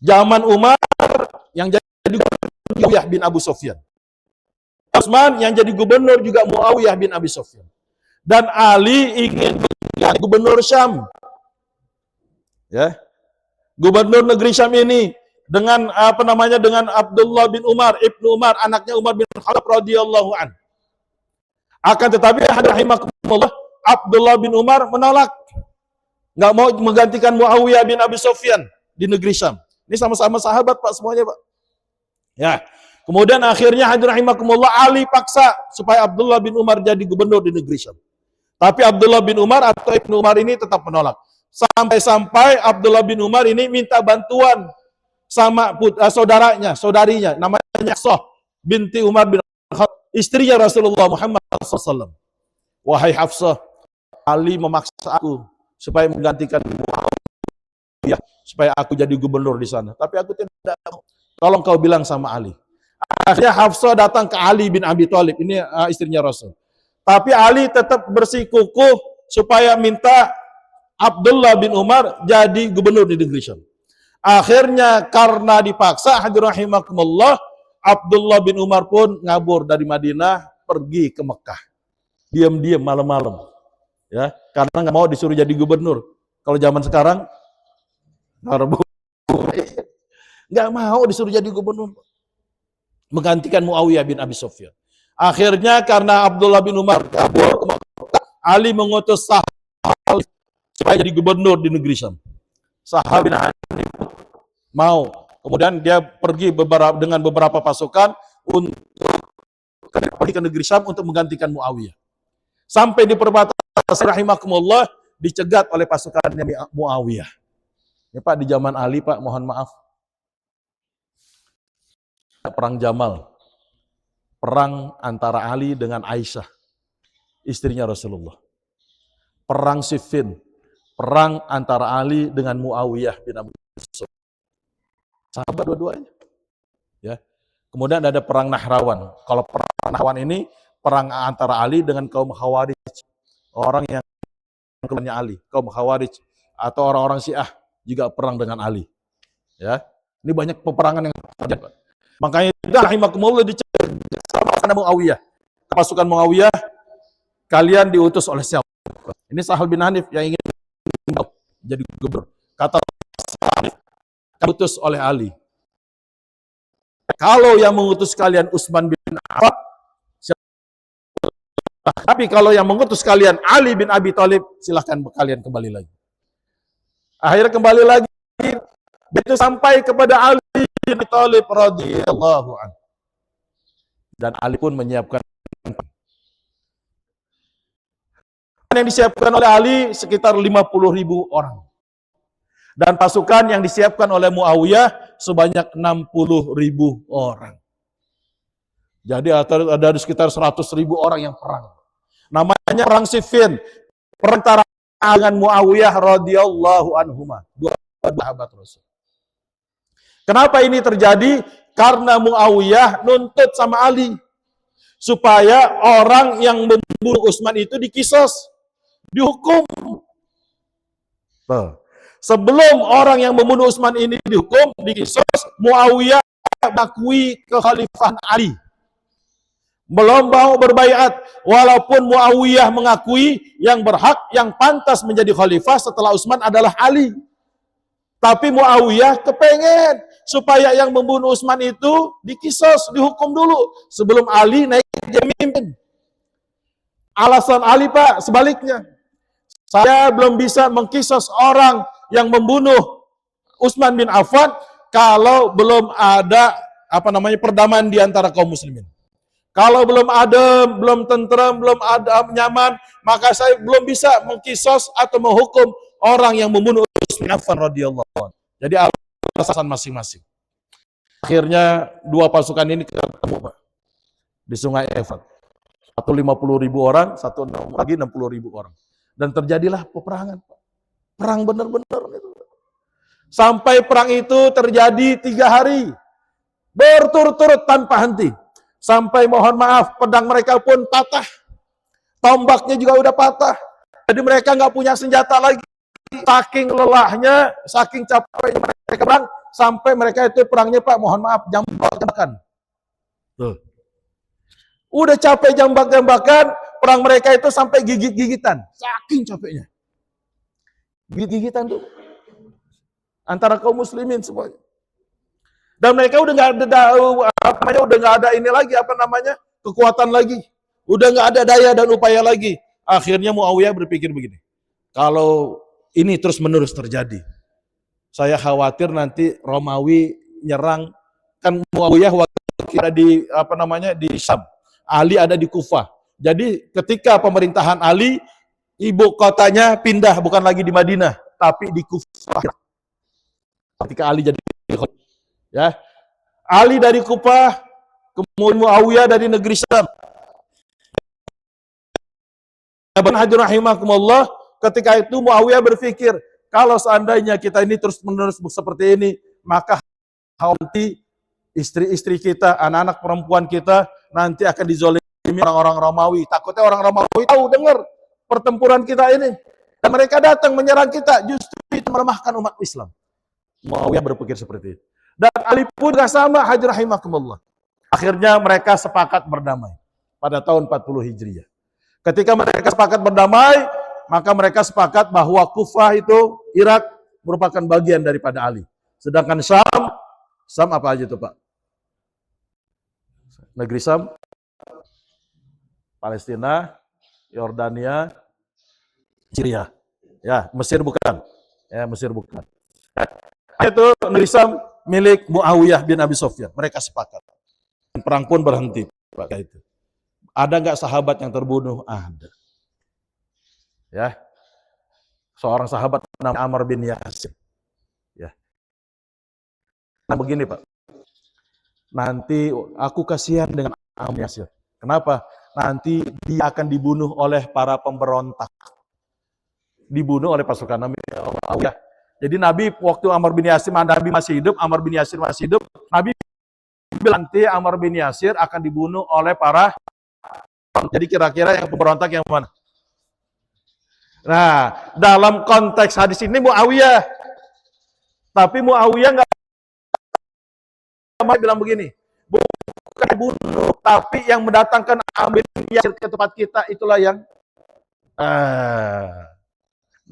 Zaman Umar yang jadi gubernur Muawiyah bin Abu Sufyan. Utsman yang jadi gubernur juga Muawiyah bin Abi Sufyan. Dan Ali ingin menjadi gubernur Syam. Ya. Gubernur negeri Syam ini dengan apa namanya, dengan Abdullah bin Umar, Ibnu Umar, anaknya Umar bin Khattab radhiyallahu an. Akan tetapi rahimakumullah, Abdullah bin Umar menolak. Enggak mau menggantikan Muawiyah bin Abi Sufyan di negeri Syam. Ini sama-sama sahabat Pak semuanya, Pak. Ya. Kemudian akhirnya rahimakumullah Ali paksa supaya Abdullah bin Umar jadi gubernur di negeri Syam. Tapi Abdullah bin Umar atau Ibnu Umar ini tetap menolak. Sampai-sampai Abdullah bin Umar ini minta bantuan sama saudarinya, namanya Hafsah binti Umar bin Khattab, istrinya Rasulullah Muhammad SAW. Wahai Hafsah, Ali memaksa aku supaya menggantikan Muawiyah, supaya aku jadi gubernur di sana. Tapi aku tidak mau. Tolong kau bilang sama Ali. Akhirnya Hafsah datang ke Ali bin Abi Thalib, ini istrinya Rasul. Tapi Ali tetap bersikukuh supaya minta Abdullah bin Umar jadi gubernur di negeri Syam. Akhirnya karena dipaksa, hadirin rahimakumullah, Abdullah bin Umar pun ngabur dari Madinah pergi ke Mekah. Diam-diam malam-malam. Ya, karena nggak mau disuruh jadi gubernur. Kalau zaman sekarang nggak mau disuruh jadi gubernur. Menggantikan Muawiyah bin Abi Sufyan. Akhirnya karena Abdullah bin Umar kabur ke Mekah, Ali mengutus Sahal supaya jadi gubernur di negeri Syam. Sahal bin Hanif mau. Kemudian dia pergi dengan beberapa pasukan untuk ke pergi ke negeri Syam untuk menggantikan Muawiyah. Sampai di perbatasan rahimakumullah dicegat oleh pasukannya Muawiyah. Ya Pak, di zaman Ali Pak, mohon maaf. Perang Jamal. Perang antara Ali dengan Aisyah, istrinya Rasulullah. Perang Siffin. Perang antara Ali dengan Muawiyah bin Abi Sufyan. Sahabat dua-duanya. Ya. Kemudian ada perang Nahrawan. Kalau perang Nahrawan ini perang antara Ali dengan kaum Khawarij. Orang yang keluarnya Ali, kaum Khawarij atau orang-orang Syiah juga perang dengan Ali. Ya. Ini banyak peperangan yang terjadi. Makanya rahimakumullah dicegat sama Muawiyah. Pasukan Muawiyah, kalian diutus oleh siapa? Ini Sahal bin Hanif yang ingin jadi gubernur. Kata Hanif, diutus oleh Ali. Kalau yang mengutus kalian Utsman bin Affan, tapi kalau yang mengutus kalian Ali bin Abi Thalib, silahkan kalian kembali lagi. Akhirnya kembali lagi, itu sampai kepada Ali bin Abi Thalib radhiyallahu anhu. Dan Ali pun menyiapkan yang disiapkan oleh Ali sekitar 50.000 orang. Dan pasukan yang disiapkan oleh Muawiyah sebanyak 60.000 orang. Jadi ada sekitar 100.000 orang yang perang. Namanya perang Siffin. Perang antara dengan Muawiyah radhiyallahu anhuma. Dua sahabat Rasul. Kenapa ini terjadi? Karena Muawiyah nuntut sama Ali. Supaya orang yang membunuh Utsman itu dikisos. Dihukum. Sebelum orang yang membunuh Utsman ini dihukum, dikisos, Muawiyah mengakui kekhalifahan Ali. Belum mau berbaiat, walaupun Muawiyah mengakui yang berhak, yang pantas menjadi khalifah setelah Utsman adalah Ali. Tapi Muawiyah kepengen supaya yang membunuh Utsman itu dikisos, dihukum dulu sebelum Ali naik jadi pemimpin. Alasan Ali Pak sebaliknya. Saya belum bisa mengkisos orang yang membunuh Utsman bin Affan kalau belum ada perdamaian di antara kaum muslimin. Kalau belum ada, belum tentram, belum ada nyaman, maka saya belum bisa mengkisos atau menghukum orang yang membunuh Utsman bin Affan radhiyallahu anhu. Jadi alasan masing-masing. Akhirnya dua pasukan ini ketemu Pak di Sungai Efrat. Satu 50.000 orang, satu lagi 60.000 orang. Dan terjadilah peperangan. Perang benar-benar. Sampai perang itu terjadi 3 hari. Berturut-turut tanpa henti. Sampai mohon maaf, pedang mereka pun patah. Tombaknya juga udah patah. Jadi mereka nggak punya senjata lagi. Saking lelahnya, saking capeknya mereka perang, sampai mereka itu perangnya Pak, mohon maaf, jambak-jambakan. Tuh. Udah capek jambak-jambakan, perang mereka itu sampai gigit-gigitan. Saking capeknya. Gigit-gigitan tuh. Antara kaum muslimin semuanya. Dan mereka udah nggak ada ini lagi, kekuatan lagi. Udah nggak ada daya dan upaya lagi. Akhirnya Muawiyah berpikir begini. Kalau ini terus-menerus terjadi, saya khawatir nanti Romawi nyerang. Kan Muawiyah waktu ada di Syam. Ali ada di Kufah. Jadi ketika pemerintahan Ali, ibu kotanya pindah bukan lagi di Madinah, tapi di Kufah. Ketika Ali jadi ya, Ali dari Kufah, kemudian Muawiyah dari negeri Syam. Ibn Hajar rahimakumullah, ketika itu Muawiyah berpikir, kalau seandainya kita ini terus-menerus seperti ini, maka nanti istri-istri kita, anak-anak perempuan kita nanti akan dizolimi orang-orang Romawi. Takutnya orang Romawi tahu dengar pertempuran kita ini. Dan mereka datang menyerang kita, justru itu melemahkan umat Islam. Muawiyah berpikir seperti itu. Dan Ali pun gak sama, Hajar rahimakumullah. Akhirnya mereka sepakat berdamai pada tahun 40 Hijriah. Ketika mereka sepakat berdamai, maka mereka sepakat bahwa Kufah itu, Irak, merupakan bagian daripada Ali. Sedangkan Syam apa aja itu Pak? Negeri Syam, Palestina, Yordania, Syria. Ya, Mesir bukan. Ya, Mesir bukan. Itu negeri Syam milik Muawiyah bin Abi Sufyan. Mereka sepakat. Perang pun berhenti Pak itu. Ada nggak sahabat yang terbunuh? Ada. Ya, seorang sahabat namanya Ammar bin Yasir. Ya. Nah begini Pak, nanti aku kasihan dengan Ammar bin Yasir. Kenapa? Nanti dia akan dibunuh oleh para pemberontak. Dibunuh oleh pasukan Nabi. Ya. Jadi Nabi waktu Ammar bin Yasir, Nabi masih hidup, Ammar bin Yasir masih hidup, Nabi bilang nanti Ammar bin Yasir akan dibunuh oleh para. Jadi kira-kira yang pemberontak yang mana? Nah, dalam konteks hadis ini Muawiyah. Tapi Muawiyah nggak bilang begini, bukan dibunuh, tapi yang mendatangkan Ammar bin Yasir ke tempat kita itulah yang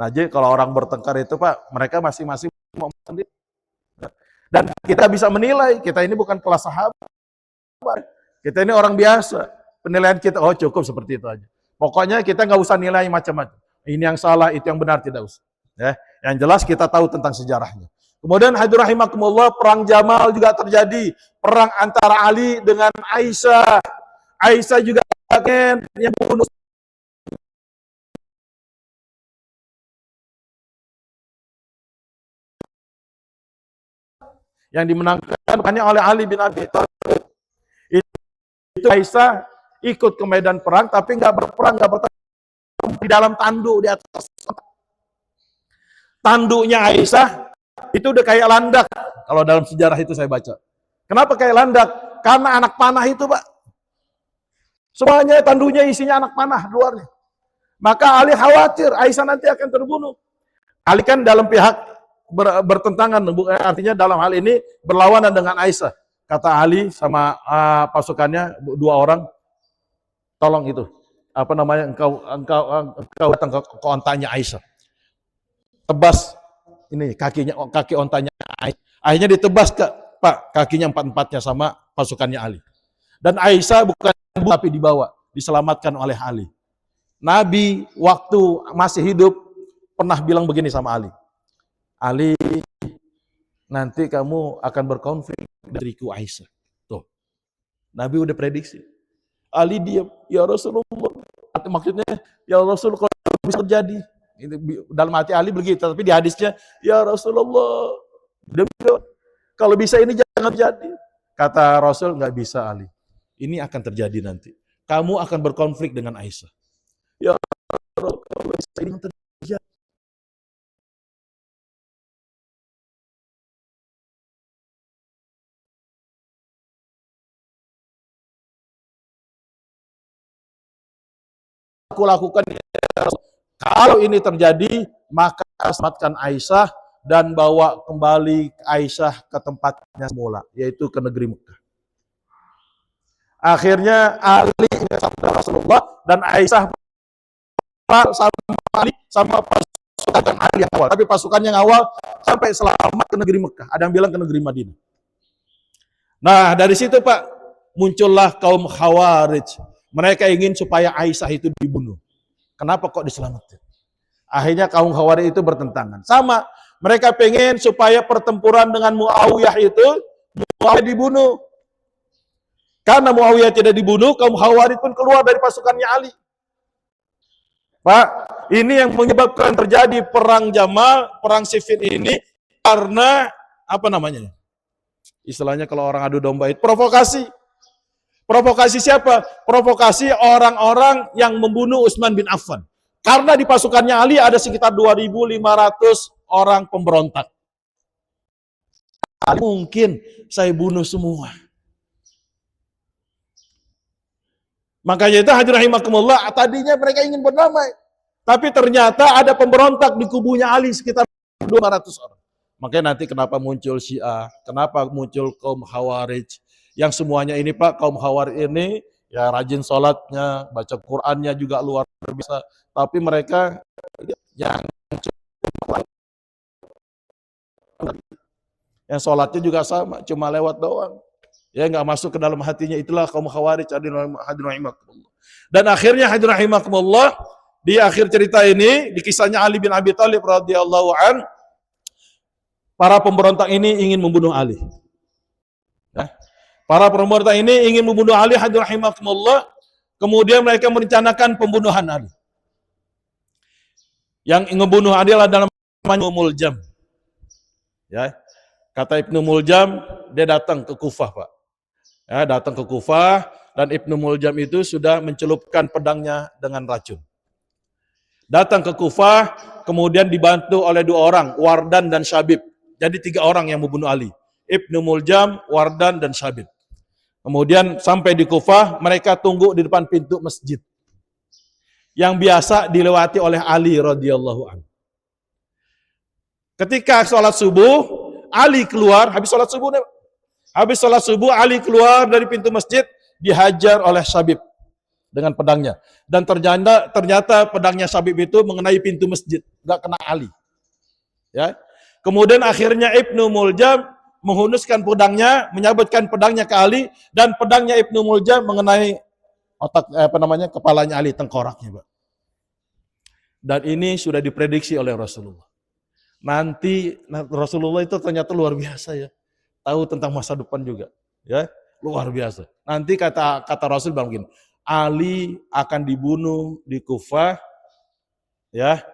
Nah, jadi kalau orang bertengkar itu Pak, mereka masing-masing mau sendiri. Dan kita bisa menilai, kita ini bukan kelas sahabat. Kita ini orang biasa. Penilaian kita, oh cukup seperti itu aja. Pokoknya kita nggak usah nilai macam-macam. Ini yang salah, itu yang benar, tidak usah. Ya, yang jelas kita tahu tentang sejarahnya. Kemudian hadirin rahimakumullah, perang Jamal juga terjadi. Perang antara Ali dengan Aisyah. Aisyah juga yang bunuh yang dimenangkan hanya oleh Ali bin Abi Thalib. Itu Aisyah ikut ke medan perang tapi nggak berperang, nggak berperang di dalam tanduk di atas. Tanduknya Aisyah itu udah kayak landak. Kalau dalam sejarah itu saya baca. Kenapa kayak landak? Karena anak panah itu, Pak. Semuanya tanduknya isinya anak panah luarnya. Maka Ali khawatir Aisyah nanti akan terbunuh. Ali kan dalam pihak bertentangan, artinya dalam hal ini berlawanan dengan Aisyah. Kata Ali sama pasukannya 2 orang, tolong itu apa namanya engkau datang ke ontanya Aisyah, tebas ini kaki ontanya Aisyah. Akhirnya ditebas Pak kakinya 4-4-nya sama pasukannya Ali. Dan Aisyah bukan tapi dibawa, diselamatkan oleh Ali. Nabi waktu masih hidup pernah bilang begini sama Ali. Ali, nanti kamu akan berkonflik dariku Aisyah. Tuh. Nabi udah prediksi. Ali diam, ya Rasulullah. Maksudnya, ya Rasul kalau bisa terjadi. Dalam hati Ali begitu, tapi di hadisnya, ya Rasulullah. Kalau bisa ini jangan terjadi. Kata Rasul, nggak bisa Ali. Ini akan terjadi nanti. Kamu akan berkonflik dengan Aisyah. Ya Rasulullah, kalau bisa ini terjadi. Aku lakukan kalau ini terjadi maka selamatkan Aisyah dan bawa kembali Aisyah ke tempatnya semula, yaitu ke negeri Mekah. Akhirnya Ali sabda Rasulullah dan Aisyah sama Ali sama pasukan Ali yang awal, tapi pasukan yang awal sampai selamat ke negeri Mekah. Ada yang bilang ke negeri Madinah. Nah dari situ Pak muncullah kaum Khawarij. Mereka ingin supaya Aisyah itu dibunuh. Kenapa kok diselamatkan? Akhirnya kaum Khawarij itu bertentangan. Sama, mereka pengen supaya pertempuran dengan Muawiyah itu Muawiyah dibunuh. Karena Muawiyah tidak dibunuh, kaum Khawarij pun keluar dari pasukannya Ali. Pak, ini yang menyebabkan terjadi perang Jamal, perang Siffin ini karena apa namanya? Istilahnya kalau orang adu domba itu provokasi. Provokasi siapa? Provokasi orang-orang yang membunuh Utsman bin Affan. Karena di pasukannya Ali ada sekitar 2.500 orang pemberontak. Mungkin saya bunuh semua. Makanya itu hadirin rahimakumullah, tadinya mereka ingin berdamai. Tapi ternyata ada pemberontak di kubunya Ali sekitar 200 orang. Makanya nanti kenapa muncul Syiah, kenapa muncul kaum Khawarij. Yang semuanya ini Pak, kaum Khawarij ini ya rajin sholatnya, baca Qur'annya juga luar biasa. Tapi mereka yang sholatnya juga sama, cuma lewat doang. Ya nggak masuk ke dalam hatinya, itulah kaum Khawarij. Hadirin rahimakumullah. Dan akhirnya hadirin rahimakumullah, di akhir cerita ini, di kisahnya Ali bin Abi Thalib radhiyallahu an, para pemberontak ini ingin membunuh Ali. Ya. Para pemberontak ini ingin membunuh Ali, hadirin rahimakumullah, Kemudian mereka merencanakan pembunuhan Ali. Yang ngebunuh Ali adalah dalam Ibnu Muljam. Ya, kata Ibnu Muljam, dia datang ke Kufah, Pak. Ya, datang ke Kufah dan Ibnu Muljam itu sudah mencelupkan pedangnya dengan racun. Datang ke Kufah, kemudian dibantu oleh 2 orang, Wardan dan Syabib. Jadi 3 orang yang membunuh Ali. Ibnu Muljam, Wardan, dan Syabib. Kemudian sampai di Kufah, mereka tunggu di depan pintu masjid. Yang biasa dilewati oleh Ali radhiyallahu anhu. Ketika sholat subuh, Ali keluar, habis sholat subuh Ali keluar dari pintu masjid, dihajar oleh Syabib dengan pedangnya. Dan ternyata pedangnya Syabib itu mengenai pintu masjid, nggak kena Ali. Ya. Kemudian akhirnya Ibnu Muljam menghunuskan pedangnya, menyabetkan pedangnya ke Ali, dan pedangnya Ibnu Muljam mengenai kepalanya Ali, tengkoraknya, Pak. Dan ini sudah diprediksi oleh Rasulullah. Nanti Rasulullah itu ternyata luar biasa ya. Tahu tentang masa depan juga, ya. Luar biasa. Nanti kata Rasul bilang begini, Ali akan dibunuh di Kufah, ya.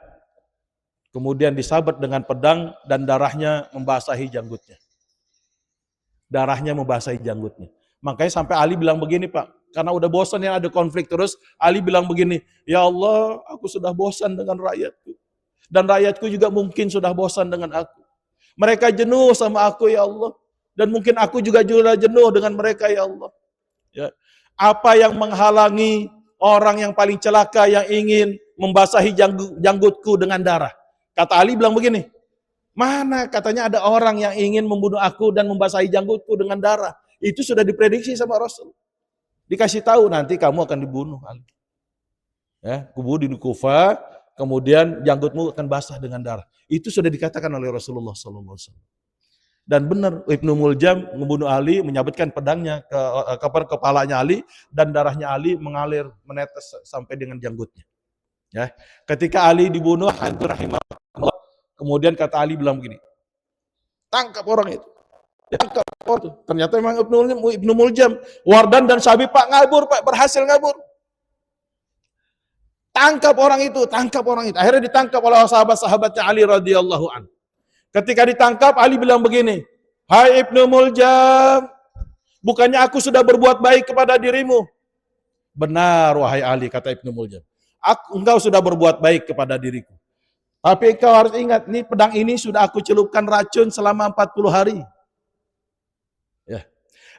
Kemudian disabet dengan pedang dan darahnya membasahi janggutnya. Darahnya membasahi janggutnya. Makanya sampai Ali bilang begini, Pak, karena udah bosan ya ada konflik terus, Ali bilang begini, ya Allah, aku sudah bosan dengan rakyatku. Dan rakyatku juga mungkin sudah bosan dengan aku. Mereka jenuh sama aku, ya Allah. Dan mungkin aku juga jenuh dengan mereka, ya Allah. Ya. Apa yang menghalangi orang yang paling celaka yang ingin membasahi janggutku dengan darah? Kata Ali bilang begini, mana katanya ada orang yang ingin membunuh aku dan membasahi janggutku dengan darah. Itu sudah diprediksi sama Rasul. Dikasih tahu nanti kamu akan dibunuh, Ali. Ya, kubu di Kufah, kemudian janggutmu akan basah dengan darah. Itu sudah dikatakan oleh Rasulullah SAW. Dan benar, Ibnu Muljam membunuh Ali, menyabetkan pedangnya ke kepalanya Ali, dan darahnya Ali mengalir, menetes sampai dengan janggutnya. Ya, ketika Ali dibunuh, kemudian kata Ali bilang begini, tangkap orang itu. Tangkap orang itu. Ternyata memang Ibnu Muljam, Wardan dan Syabib, Pak, ngabur, Pak, berhasil ngabur. Tangkap orang itu, tangkap orang itu. Akhirnya ditangkap oleh sahabat-sahabatnya Ali radhiyallahu anhu. Ketika ditangkap, Ali bilang begini, hai Ibnu Muljam, bukannya aku sudah berbuat baik kepada dirimu? Benar, wahai Ali, kata Ibnu Muljam. Engkau sudah berbuat baik kepada diriku. Tapi engkau harus ingat, nih pedang ini sudah aku celupkan racun selama 40 hari. Ya.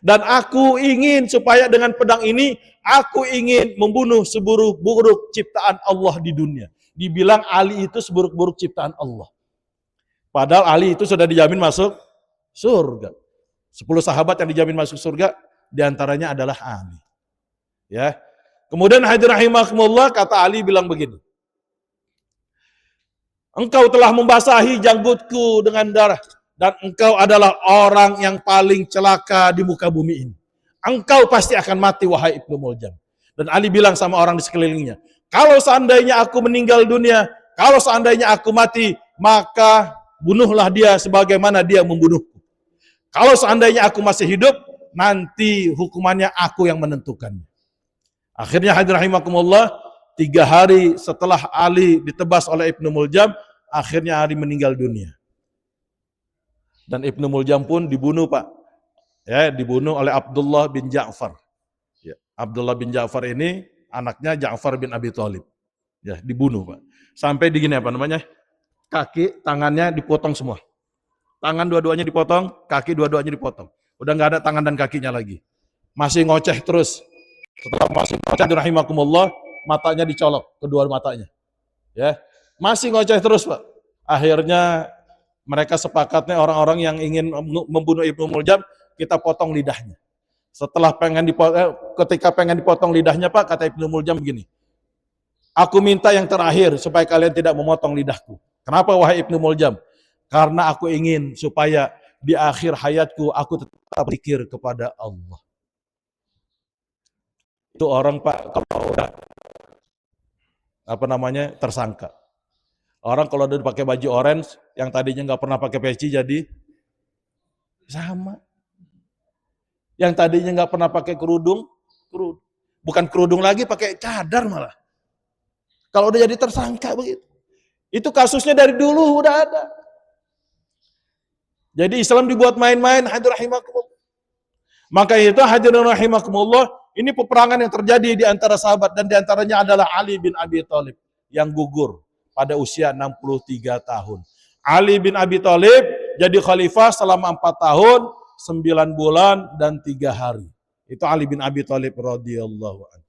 Dan aku ingin supaya dengan pedang ini, aku ingin membunuh seburuk-buruk ciptaan Allah di dunia. Dibilang Ali itu seburuk-buruk ciptaan Allah. Padahal Ali itu sudah dijamin masuk surga. 10 sahabat yang dijamin masuk surga, diantaranya adalah Ali. Ya. Kemudian hadirin rahimakumullah, kata Ali bilang begini, engkau telah membasahi janggutku dengan darah. Dan engkau adalah orang yang paling celaka di muka bumi ini. Engkau pasti akan mati, wahai Ibnu Muljam. Dan Ali bilang sama orang di sekelilingnya, kalau seandainya aku meninggal dunia, kalau seandainya aku mati, maka bunuhlah dia sebagaimana dia membunuhku. Kalau seandainya aku masih hidup, nanti hukumannya aku yang menentukannya. Akhirnya hadirin rahimakumullah, 3 hari setelah Ali ditebas oleh Ibnu Muljam, akhirnya Ali meninggal dunia. Dan Ibnu Muljam pun dibunuh, Pak. Ya, dibunuh oleh Abdullah bin Ja'far. Ya, Abdullah bin Ja'far ini anaknya Ja'far bin Abi Thalib. Ya, dibunuh, Pak. Sampai di gini apa namanya? Kaki, tangannya dipotong semua. Tangan dua-duanya dipotong, kaki dua-duanya dipotong. Udah nggak ada tangan dan kakinya lagi. Masih ngoceh terus. Setelah masih ngoceh, rahimakumullah, matanya dicolok, kedua matanya. Ya, masih ngoceh terus, Pak. Akhirnya mereka sepakatnya orang-orang yang ingin membunuh Ibnu Muljam, kita potong lidahnya. Ketika pengen dipotong lidahnya, Pak, kata Ibnu Muljam begini, aku minta yang terakhir supaya kalian tidak memotong lidahku. Kenapa, wahai Ibnu Muljam? Karena aku ingin supaya di akhir hayatku aku tetap berpikir kepada Allah. Itu orang, Pak, kalau udah tersangka. Orang kalau udah pakai baju orange, yang tadinya nggak pernah pakai peci jadi sama. Yang tadinya nggak pernah pakai kerudung. Bukan kerudung lagi, pakai cadar malah. Kalau udah jadi tersangka begitu. Itu kasusnya dari dulu udah ada. Jadi Islam dibuat main-main, hadirin rahimakumullah. Maka itu hadirin rahimakumullah, ini peperangan yang terjadi di antara sahabat dan di antaranya adalah Ali bin Abi Thalib yang gugur pada usia 63 tahun. Ali bin Abi Thalib jadi khalifah selama 4 tahun, 9 bulan dan 3 hari. Itu Ali bin Abi Thalib radhiyallahu anhu.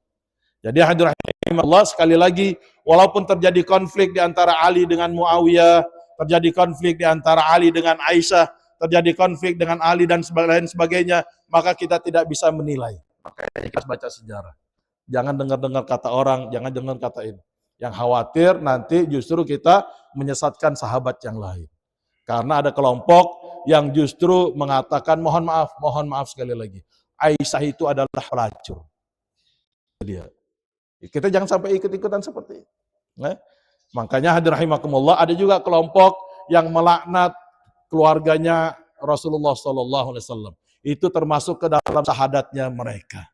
Jadi hadirin rahimakumullah, sekali lagi, walaupun terjadi konflik di antara Ali dengan Muawiyah, terjadi konflik di antara Ali dengan Aisyah, terjadi konflik dengan Ali dan sebagainya, maka kita tidak bisa menilai. Makanya kita baca sejarah. Jangan dengar-dengar kata orang, jangan dengar kata ini. Yang khawatir nanti justru kita menyesatkan sahabat yang lain. Karena ada kelompok yang justru mengatakan mohon maaf sekali lagi. Aisyah itu adalah pelacur. Dia. Kita jangan sampai ikut-ikutan seperti itu. Nah, makanya hadirin rahimakumullah, ada juga kelompok yang melaknat keluarganya Rasulullah SAW. Itu termasuk ke dalam syahadatnya mereka.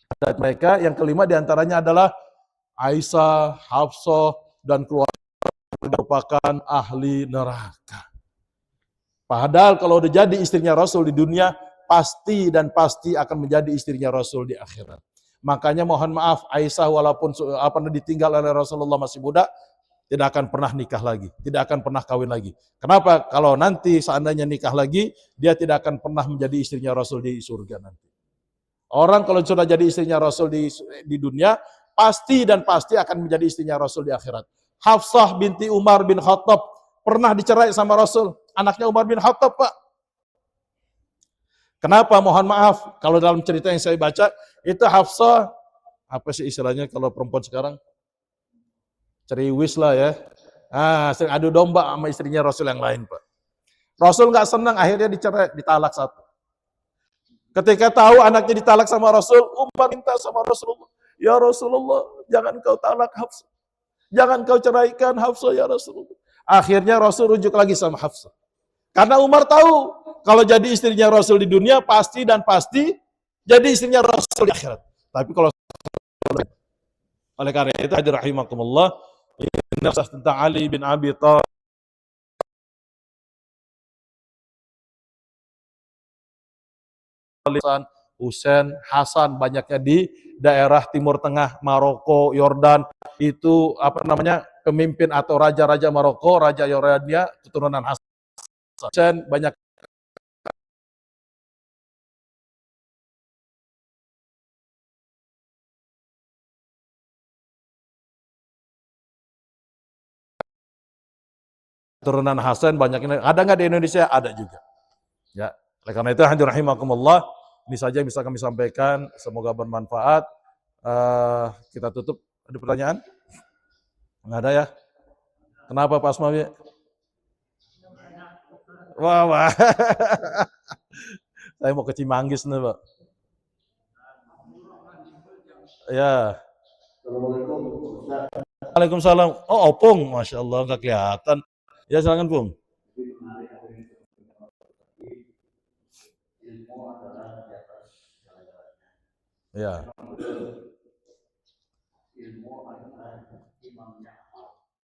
Syahadat mereka yang kelima diantaranya adalah Aisyah, Hafsah, dan keluarga merupakan ahli neraka. Padahal kalau udah jadi istrinya Rasul di dunia, pasti akan menjadi istrinya Rasul di akhirat. Makanya mohon maaf, Aisyah walaupun ditinggal oleh Rasulullah masih muda, tidak akan pernah nikah lagi, tidak akan pernah kawin lagi. Kenapa? Kalau nanti seandainya nikah lagi, dia tidak akan pernah menjadi istrinya Rasul di surga nanti. Orang kalau sudah jadi istrinya Rasul di dunia, pasti akan menjadi istrinya Rasul di akhirat. Hafsah binti Umar bin Khattab pernah dicerai sama Rasul, anaknya Umar bin Khattab, Pak. Kenapa? Mohon maaf, kalau dalam cerita yang saya baca, itu Hafsah, apa sih istilahnya kalau perempuan sekarang? Ceriwis lah ya. Sering adu domba sama istrinya Rasul yang lain, Pak. Rasul nggak senang, akhirnya dicerai, ditalak satu. Ketika tahu anaknya ditalak sama Rasul, Umar minta sama Rasulullah, ya Rasulullah, jangan kau talak Hafsah. Jangan kau ceraikan Hafsah ya Rasulullah. Akhirnya Rasul rujuk lagi sama Hafsah. Karena Umar tahu, kalau jadi istrinya Rasul di dunia, pasti jadi istrinya Rasul di akhirat. Tapi kalau oleh karena itu, hadirin rahimakumullah, ini tentang Ali bin Abi Thalib, Husain, Hasan, banyaknya di daerah Timur Tengah, Maroko, Yordan, itu pemimpin atau raja-raja Maroko, raja Yordania, keturunan Hasan. Husain banyak keturunan Hasan, banyak. Ada nggak di Indonesia? Ada juga. Ya, oleh karena itu hadirin rahimakumullah, ini saja yang bisa kami sampaikan, semoga bermanfaat. Kita tutup. Ada pertanyaan? Nggak ada ya? Kenapa Pak Asmawi? Wah. Saya mau ke Cimanggis nih, Pak. Ya. Waalaikumsalam. Oh, Opung, Masya Allah, nggak kelihatan. Ya, silakan, Pung. Ya.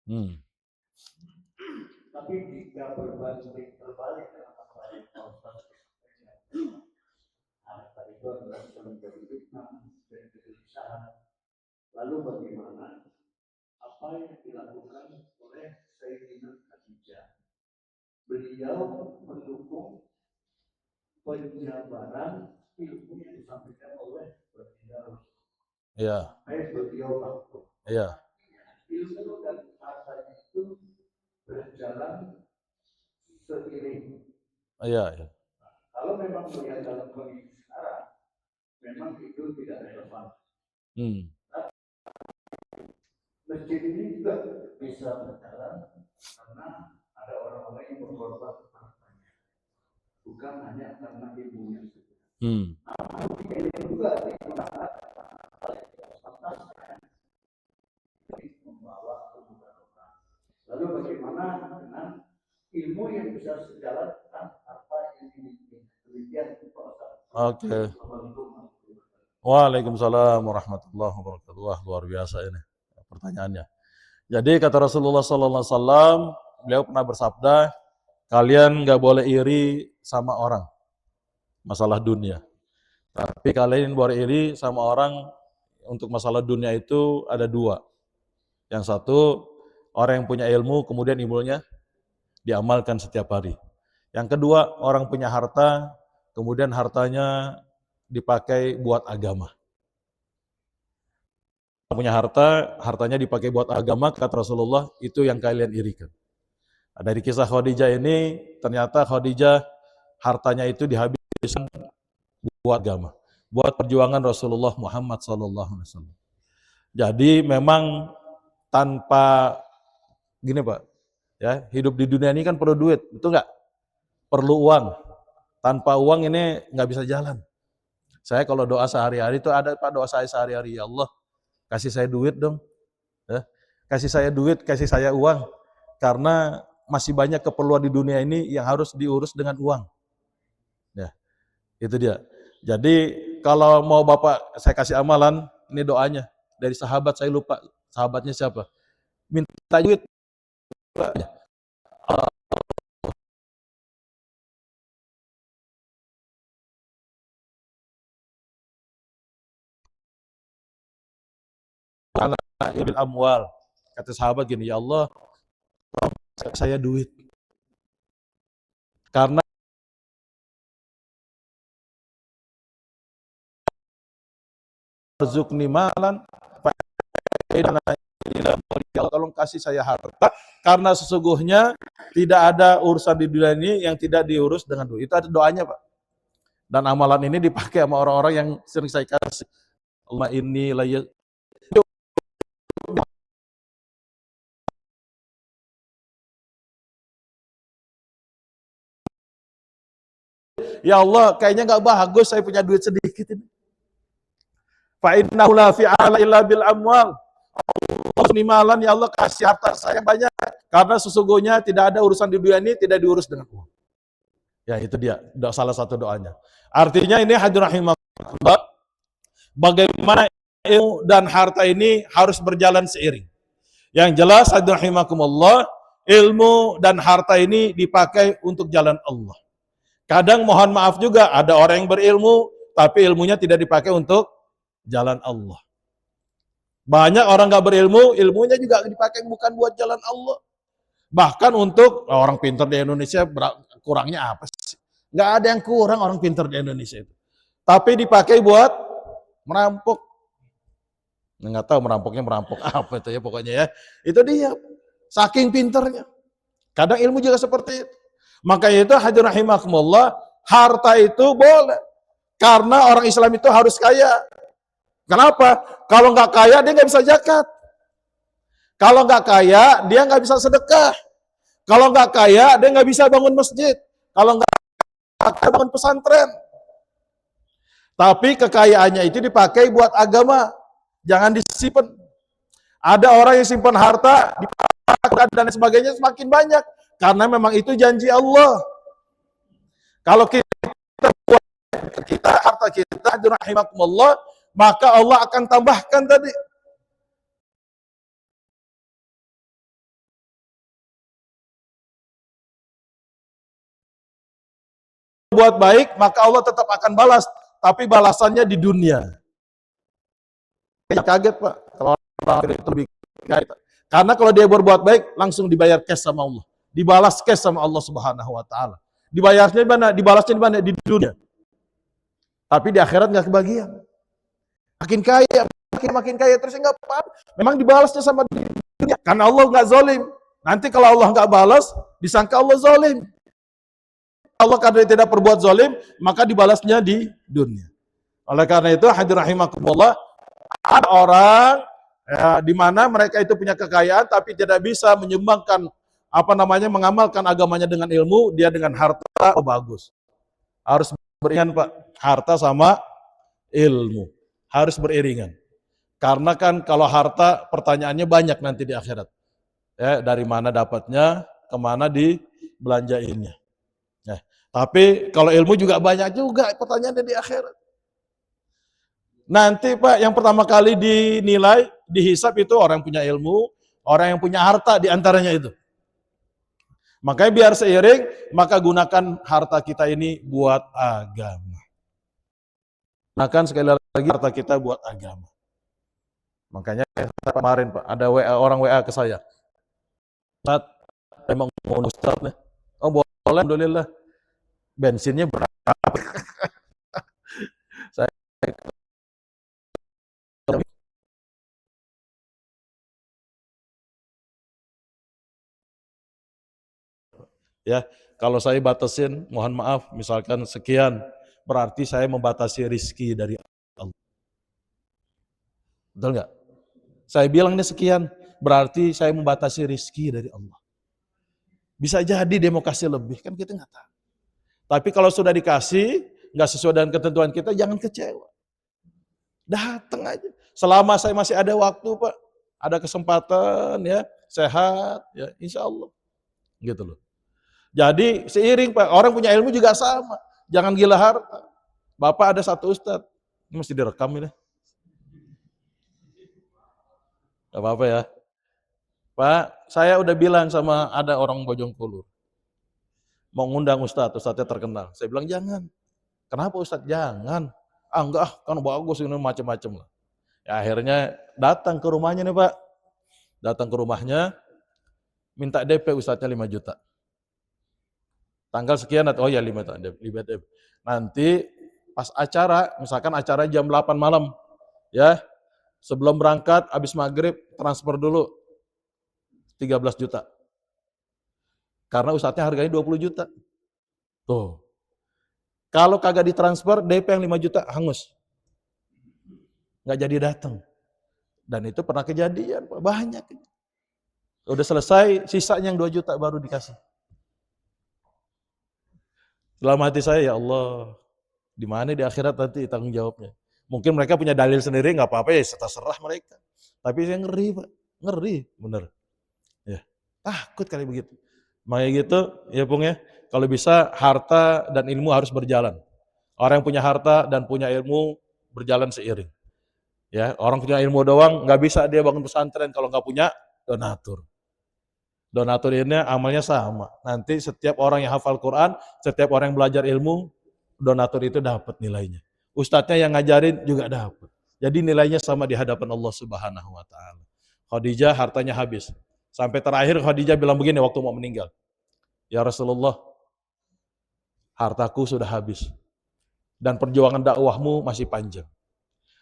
Hmm. Tapi jika terbalik dengan apa yang harta itu adalah menjadi fitnah dan kegelisahan. Lalu bagaimana apa yang dilakukan oleh Sayyidina Khadijah? Beliau mendukung penjabaran ilmu yang disampaikan oleh beliau. Ya. Sampai beliau takut. Ya. Ilmu dan harta itu berjalan seiring. Iya. Kalau memang melihat dalam kondisi sekarang, memang itu tidak relevan. Masjid ini juga bisa berjalan karena ada orang-orang yang berkorban hartanya, bukan hanya karena ilmunya saja. Ini juga digunakan membawa kebudakan. Lalu bagaimana dengan ilmu yang bisa sejalan dengan apa yang dimiliki? Demikian proses. Oke. Waalaikumsalam warahmatullahi wabarakatuh. Wah, luar biasa ini pertanyaannya. Jadi kata Rasulullah sallallahu alaihi wasallam, beliau pernah bersabda, kalian nggak boleh iri sama orang masalah dunia. Tapi kalian boleh iri sama orang untuk masalah dunia itu ada dua. Yang satu, orang yang punya ilmu, kemudian ilmunya diamalkan setiap hari. Yang kedua, orang punya harta, kemudian hartanya dipakai buat agama. Punya harta, hartanya dipakai buat agama, kata Rasulullah, itu yang kalian irikan. Nah, dari kisah Khadijah ini, ternyata Khadijah hartanya itu dihabiskan buat agama, buat perjuangan Rasulullah Muhammad SAW. Jadi memang tanpa, gini Pak, ya hidup di dunia ini kan perlu duit, betul nggak? Perlu uang. Tanpa uang ini nggak bisa jalan. Saya kalau doa sehari-hari itu ada Pak, doa saya sehari-hari, ya Allah, kasih saya duit dong. Ya. Kasih saya duit, kasih saya uang. Karena masih banyak keperluan di dunia ini yang harus diurus dengan uang. Ya, itu dia. Jadi kalau mau Bapak saya kasih amalan, ini doanya. Dari sahabat saya lupa, sahabatnya siapa. Minta duit. Karena ibil amwal. Kata sahabat gini, ya Allah, saya duit. Karena rezukni malan, tolong kasih saya harta, karena sesungguhnya tidak ada urusan di dunia ini yang tidak diurus dengan duit. Itu ada doanya Pak. Dan amalan ini dipakai sama orang-orang yang sering saya kasih. Allah ini layat. Ya Allah, kayaknya nggak bagus saya punya duit sedikit ini. Fa innahu la fi'ala illa bil amwal. Nimalan, ya Allah kasih harta saya banyak, karena sesungguhnya tidak ada urusan di dunia ini tidak diurus dengan uang. Ya itu dia, salah satu doanya. Artinya ini hadir rahimahullah, bagaimana ilmu dan harta ini harus berjalan seiring. Yang jelas hadir rahimahullah, ilmu dan harta ini dipakai untuk jalan Allah. Kadang mohon maaf juga ada orang yang berilmu tapi ilmunya tidak dipakai untuk jalan Allah. Banyak orang gak berilmu, ilmunya juga dipakai bukan buat jalan Allah. Bahkan untuk orang pintar di Indonesia, kurangnya apa sih? Gak ada yang kurang orang pintar di Indonesia itu. Tapi dipakai buat merampok. Nggak tahu merampoknya merampok apa itu ya pokoknya ya. Itu dia. Saking pintarnya. Kadang ilmu juga seperti itu. Makanya itu hadirin rahimakumullah, harta itu boleh. Karena orang Islam itu harus kaya. Kenapa? Kalau nggak kaya dia nggak bisa zakat. Kalau nggak kaya dia nggak bisa sedekah. Kalau nggak kaya dia nggak bisa bangun masjid. Kalau nggak kaya bangun pesantren. Tapi kekayaannya itu dipakai buat agama. Jangan disimpan. Ada orang yang simpan harta, dipakai dan sebagainya semakin banyak. Karena memang itu janji Allah. Kalau kita harta kita, rahimakumullah, maka Allah akan tambahkan tadi. Buat baik, maka Allah tetap akan balas. Tapi balasannya di dunia. Kaget Pak, kalau orang itu lebih kaget. Karena kalau dia berbuat baik, langsung dibayar cash sama Allah. Dibalas cash sama Allah Subhanahu wa Ta'ala. Dibayarnya di mana? Dibalasnya di mana? Di dunia. Tapi di akhirat nggak kebagian. Makin kaya, makin kaya terus nggak apa-apa. Memang dibalasnya sama dunia. Karena Allah nggak zalim. Nanti kalau Allah nggak balas, disangka Allah zalim. Allah karena dia tidak berbuat zalim, maka dibalasnya di dunia. Oleh karena itu, hadir rahimakumullah, ada orang ya, di mana mereka itu punya kekayaan tapi tidak bisa menyumbangkan mengamalkan agamanya dengan ilmu, dia dengan harta bagus. Harus beriringan Pak, harta sama ilmu. Harus beriringan. Karena kan kalau harta pertanyaannya banyak nanti di akhirat. Ya, dari mana dapatnya, kemana dibelanjainnya. Ya. Tapi kalau ilmu juga banyak juga pertanyaannya di akhirat. Nanti Pak, yang pertama kali dinilai, dihisap itu orang yang punya ilmu, orang yang punya harta di antaranya itu. Makanya biar seiring, maka gunakan harta kita ini buat agama. Gunakan sekali lagi harta kita buat agama. Makanya kemarin Pak, ada orang WA ke saya. Ustaz, emang mau Ustaz nih. Oh boleh, alhamdulillah. Bensinnya berapa? Saya ya, kalau saya batasin, mohon maaf, misalkan sekian, berarti saya membatasi rizki dari Allah. Betul nggak? Saya bilang ini sekian, berarti saya membatasi rizki dari Allah. Bisa jadi dia mau kasih lebih, kan kita nggak tahu. Tapi kalau sudah dikasih, nggak sesuai dengan ketentuan kita, jangan kecewa. Datang aja. Selama saya masih ada waktu Pak, ada kesempatan ya, sehat, ya insya Allah. Gitu loh. Jadi seiring Pak, orang punya ilmu juga sama. Jangan gila harta. Bapak ada satu ustadz, ini mesti direkam ini. Gak apa-apa ya. Pak, saya udah bilang sama ada orang Bojongkulur. Mau ngundang ustadznya terkenal. Saya bilang jangan. Kenapa ustadz? Jangan. Ah enggak, kan bagus ini macam-macam lah. Ya, akhirnya datang ke rumahnya nih Pak. Datang ke rumahnya, minta DP ustadznya 5 juta. Tanggal sekian, oh ya 5 DP. Nanti pas acara, misalkan acara jam 8 malam, ya sebelum berangkat, habis maghrib, transfer dulu 13 juta. Karena ustadznya harganya 20 juta. Tuh. Kalau kagak ditransfer, DP yang 5 juta hangus. Nggak jadi datang. Dan itu pernah kejadian, Pak. Banyak. Udah selesai, sisanya yang 2 juta baru dikasih. Dalam hati saya, ya Allah, di mana di akhirat nanti tanggung jawabnya. Mungkin mereka punya dalil sendiri, nggak apa-apa ya, terserah mereka. Tapi saya ngeri Pak, ngeri, bener. Ya, takut kali begitu. Makanya gitu, ya Pung ya, kalau bisa harta dan ilmu harus berjalan. Orang yang punya harta dan punya ilmu berjalan seiring. Ya, orang punya ilmu doang nggak bisa dia bangun pesantren kalau nggak punya donatur. Donatur ini amalnya sama. Nanti setiap orang yang hafal Quran, setiap orang yang belajar ilmu, donatur itu dapat nilainya. Ustadznya yang ngajarin juga dapat. Jadi nilainya sama di hadapan Allah Subhanahu wa taala. Khadijah hartanya habis. Sampai terakhir Khadijah bilang begini waktu mau meninggal. Ya Rasulullah, hartaku sudah habis. Dan perjuangan dakwahmu masih panjang.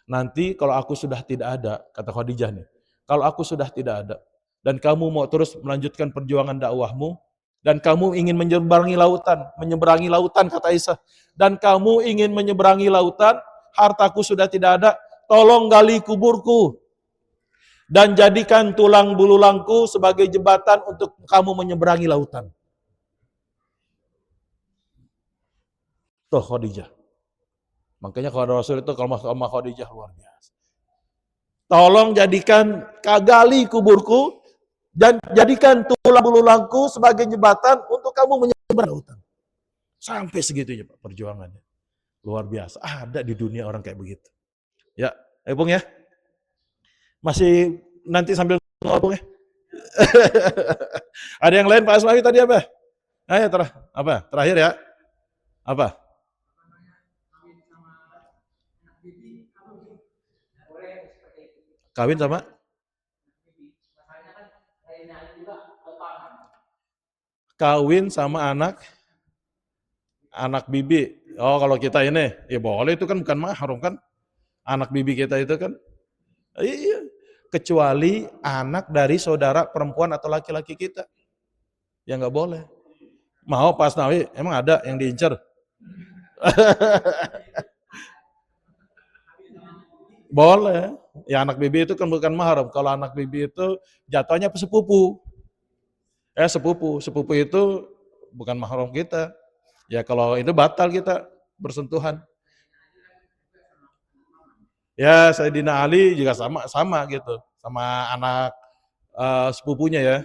Nanti kalau aku sudah tidak ada, kata Khadijah nih, kalau aku sudah tidak ada, dan kamu mau terus melanjutkan perjuangan dakwahmu, dan kamu ingin menyeberangi lautan kata Isa, dan kamu ingin menyeberangi lautan, hartaku sudah tidak ada, tolong gali kuburku, dan jadikan tulang bululangku sebagai jembatan untuk kamu menyeberangi lautan. Tuh Khadijah. Makanya kalau Rasul itu kalau sama Khadijah luar biasa. Tolong jadikan gali kuburku, dan jadikan tulang bululangku sebagai jembatan untuk kamu menyeberang lautan. Sampai segitunya Pak perjuangannya. Luar biasa. Ada di dunia orang kayak begitu. Ya, Bung ya. Masih nanti sambil ngomong ya. Ada yang lain Pak Asmawi tadi apa? Ayo terakhir ya. Apa? Kawin sama? Kawin sama anak bibi. Oh kalau kita ini, ya boleh itu kan bukan mahram kan. Anak bibi kita itu kan. Iya. Kecuali anak dari saudara perempuan atau laki-laki kita. Ya nggak boleh. Mau Pak Asnawi, emang ada yang diincar? Boleh. Ya anak bibi itu kan bukan mahram. Kalau anak bibi itu jatuhnya sepupu. Sepupu itu bukan mahram kita. Ya kalau itu batal kita bersentuhan. Ya Sayyidina Ali juga sama gitu, sama anak sepupunya ya,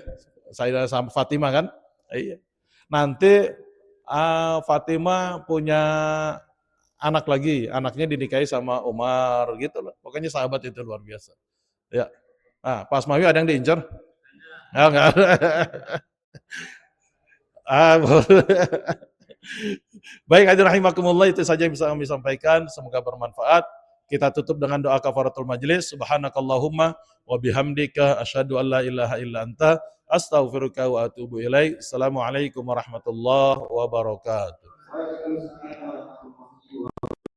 saya sama Fatimah kan. Iya. Nanti Fatimah punya anak lagi, anaknya dinikahi sama Umar gitu loh. Pokoknya sahabat itu luar biasa. Ya. Ah, Pak Asmawi ada yang diincar? Ah, enggak ada. Ah, baik, hadirin rahimakumullah, itu saja yang bisa kami sampaikan. Semoga bermanfaat. Kita tutup dengan doa kafaratul majlis. Subhanakallahumma wa bihamdika asyhadu an la ilaha illa anta astaghfiruka wa atubu ilaik. Assalamualaikum warahmatullahi wabarakatuh.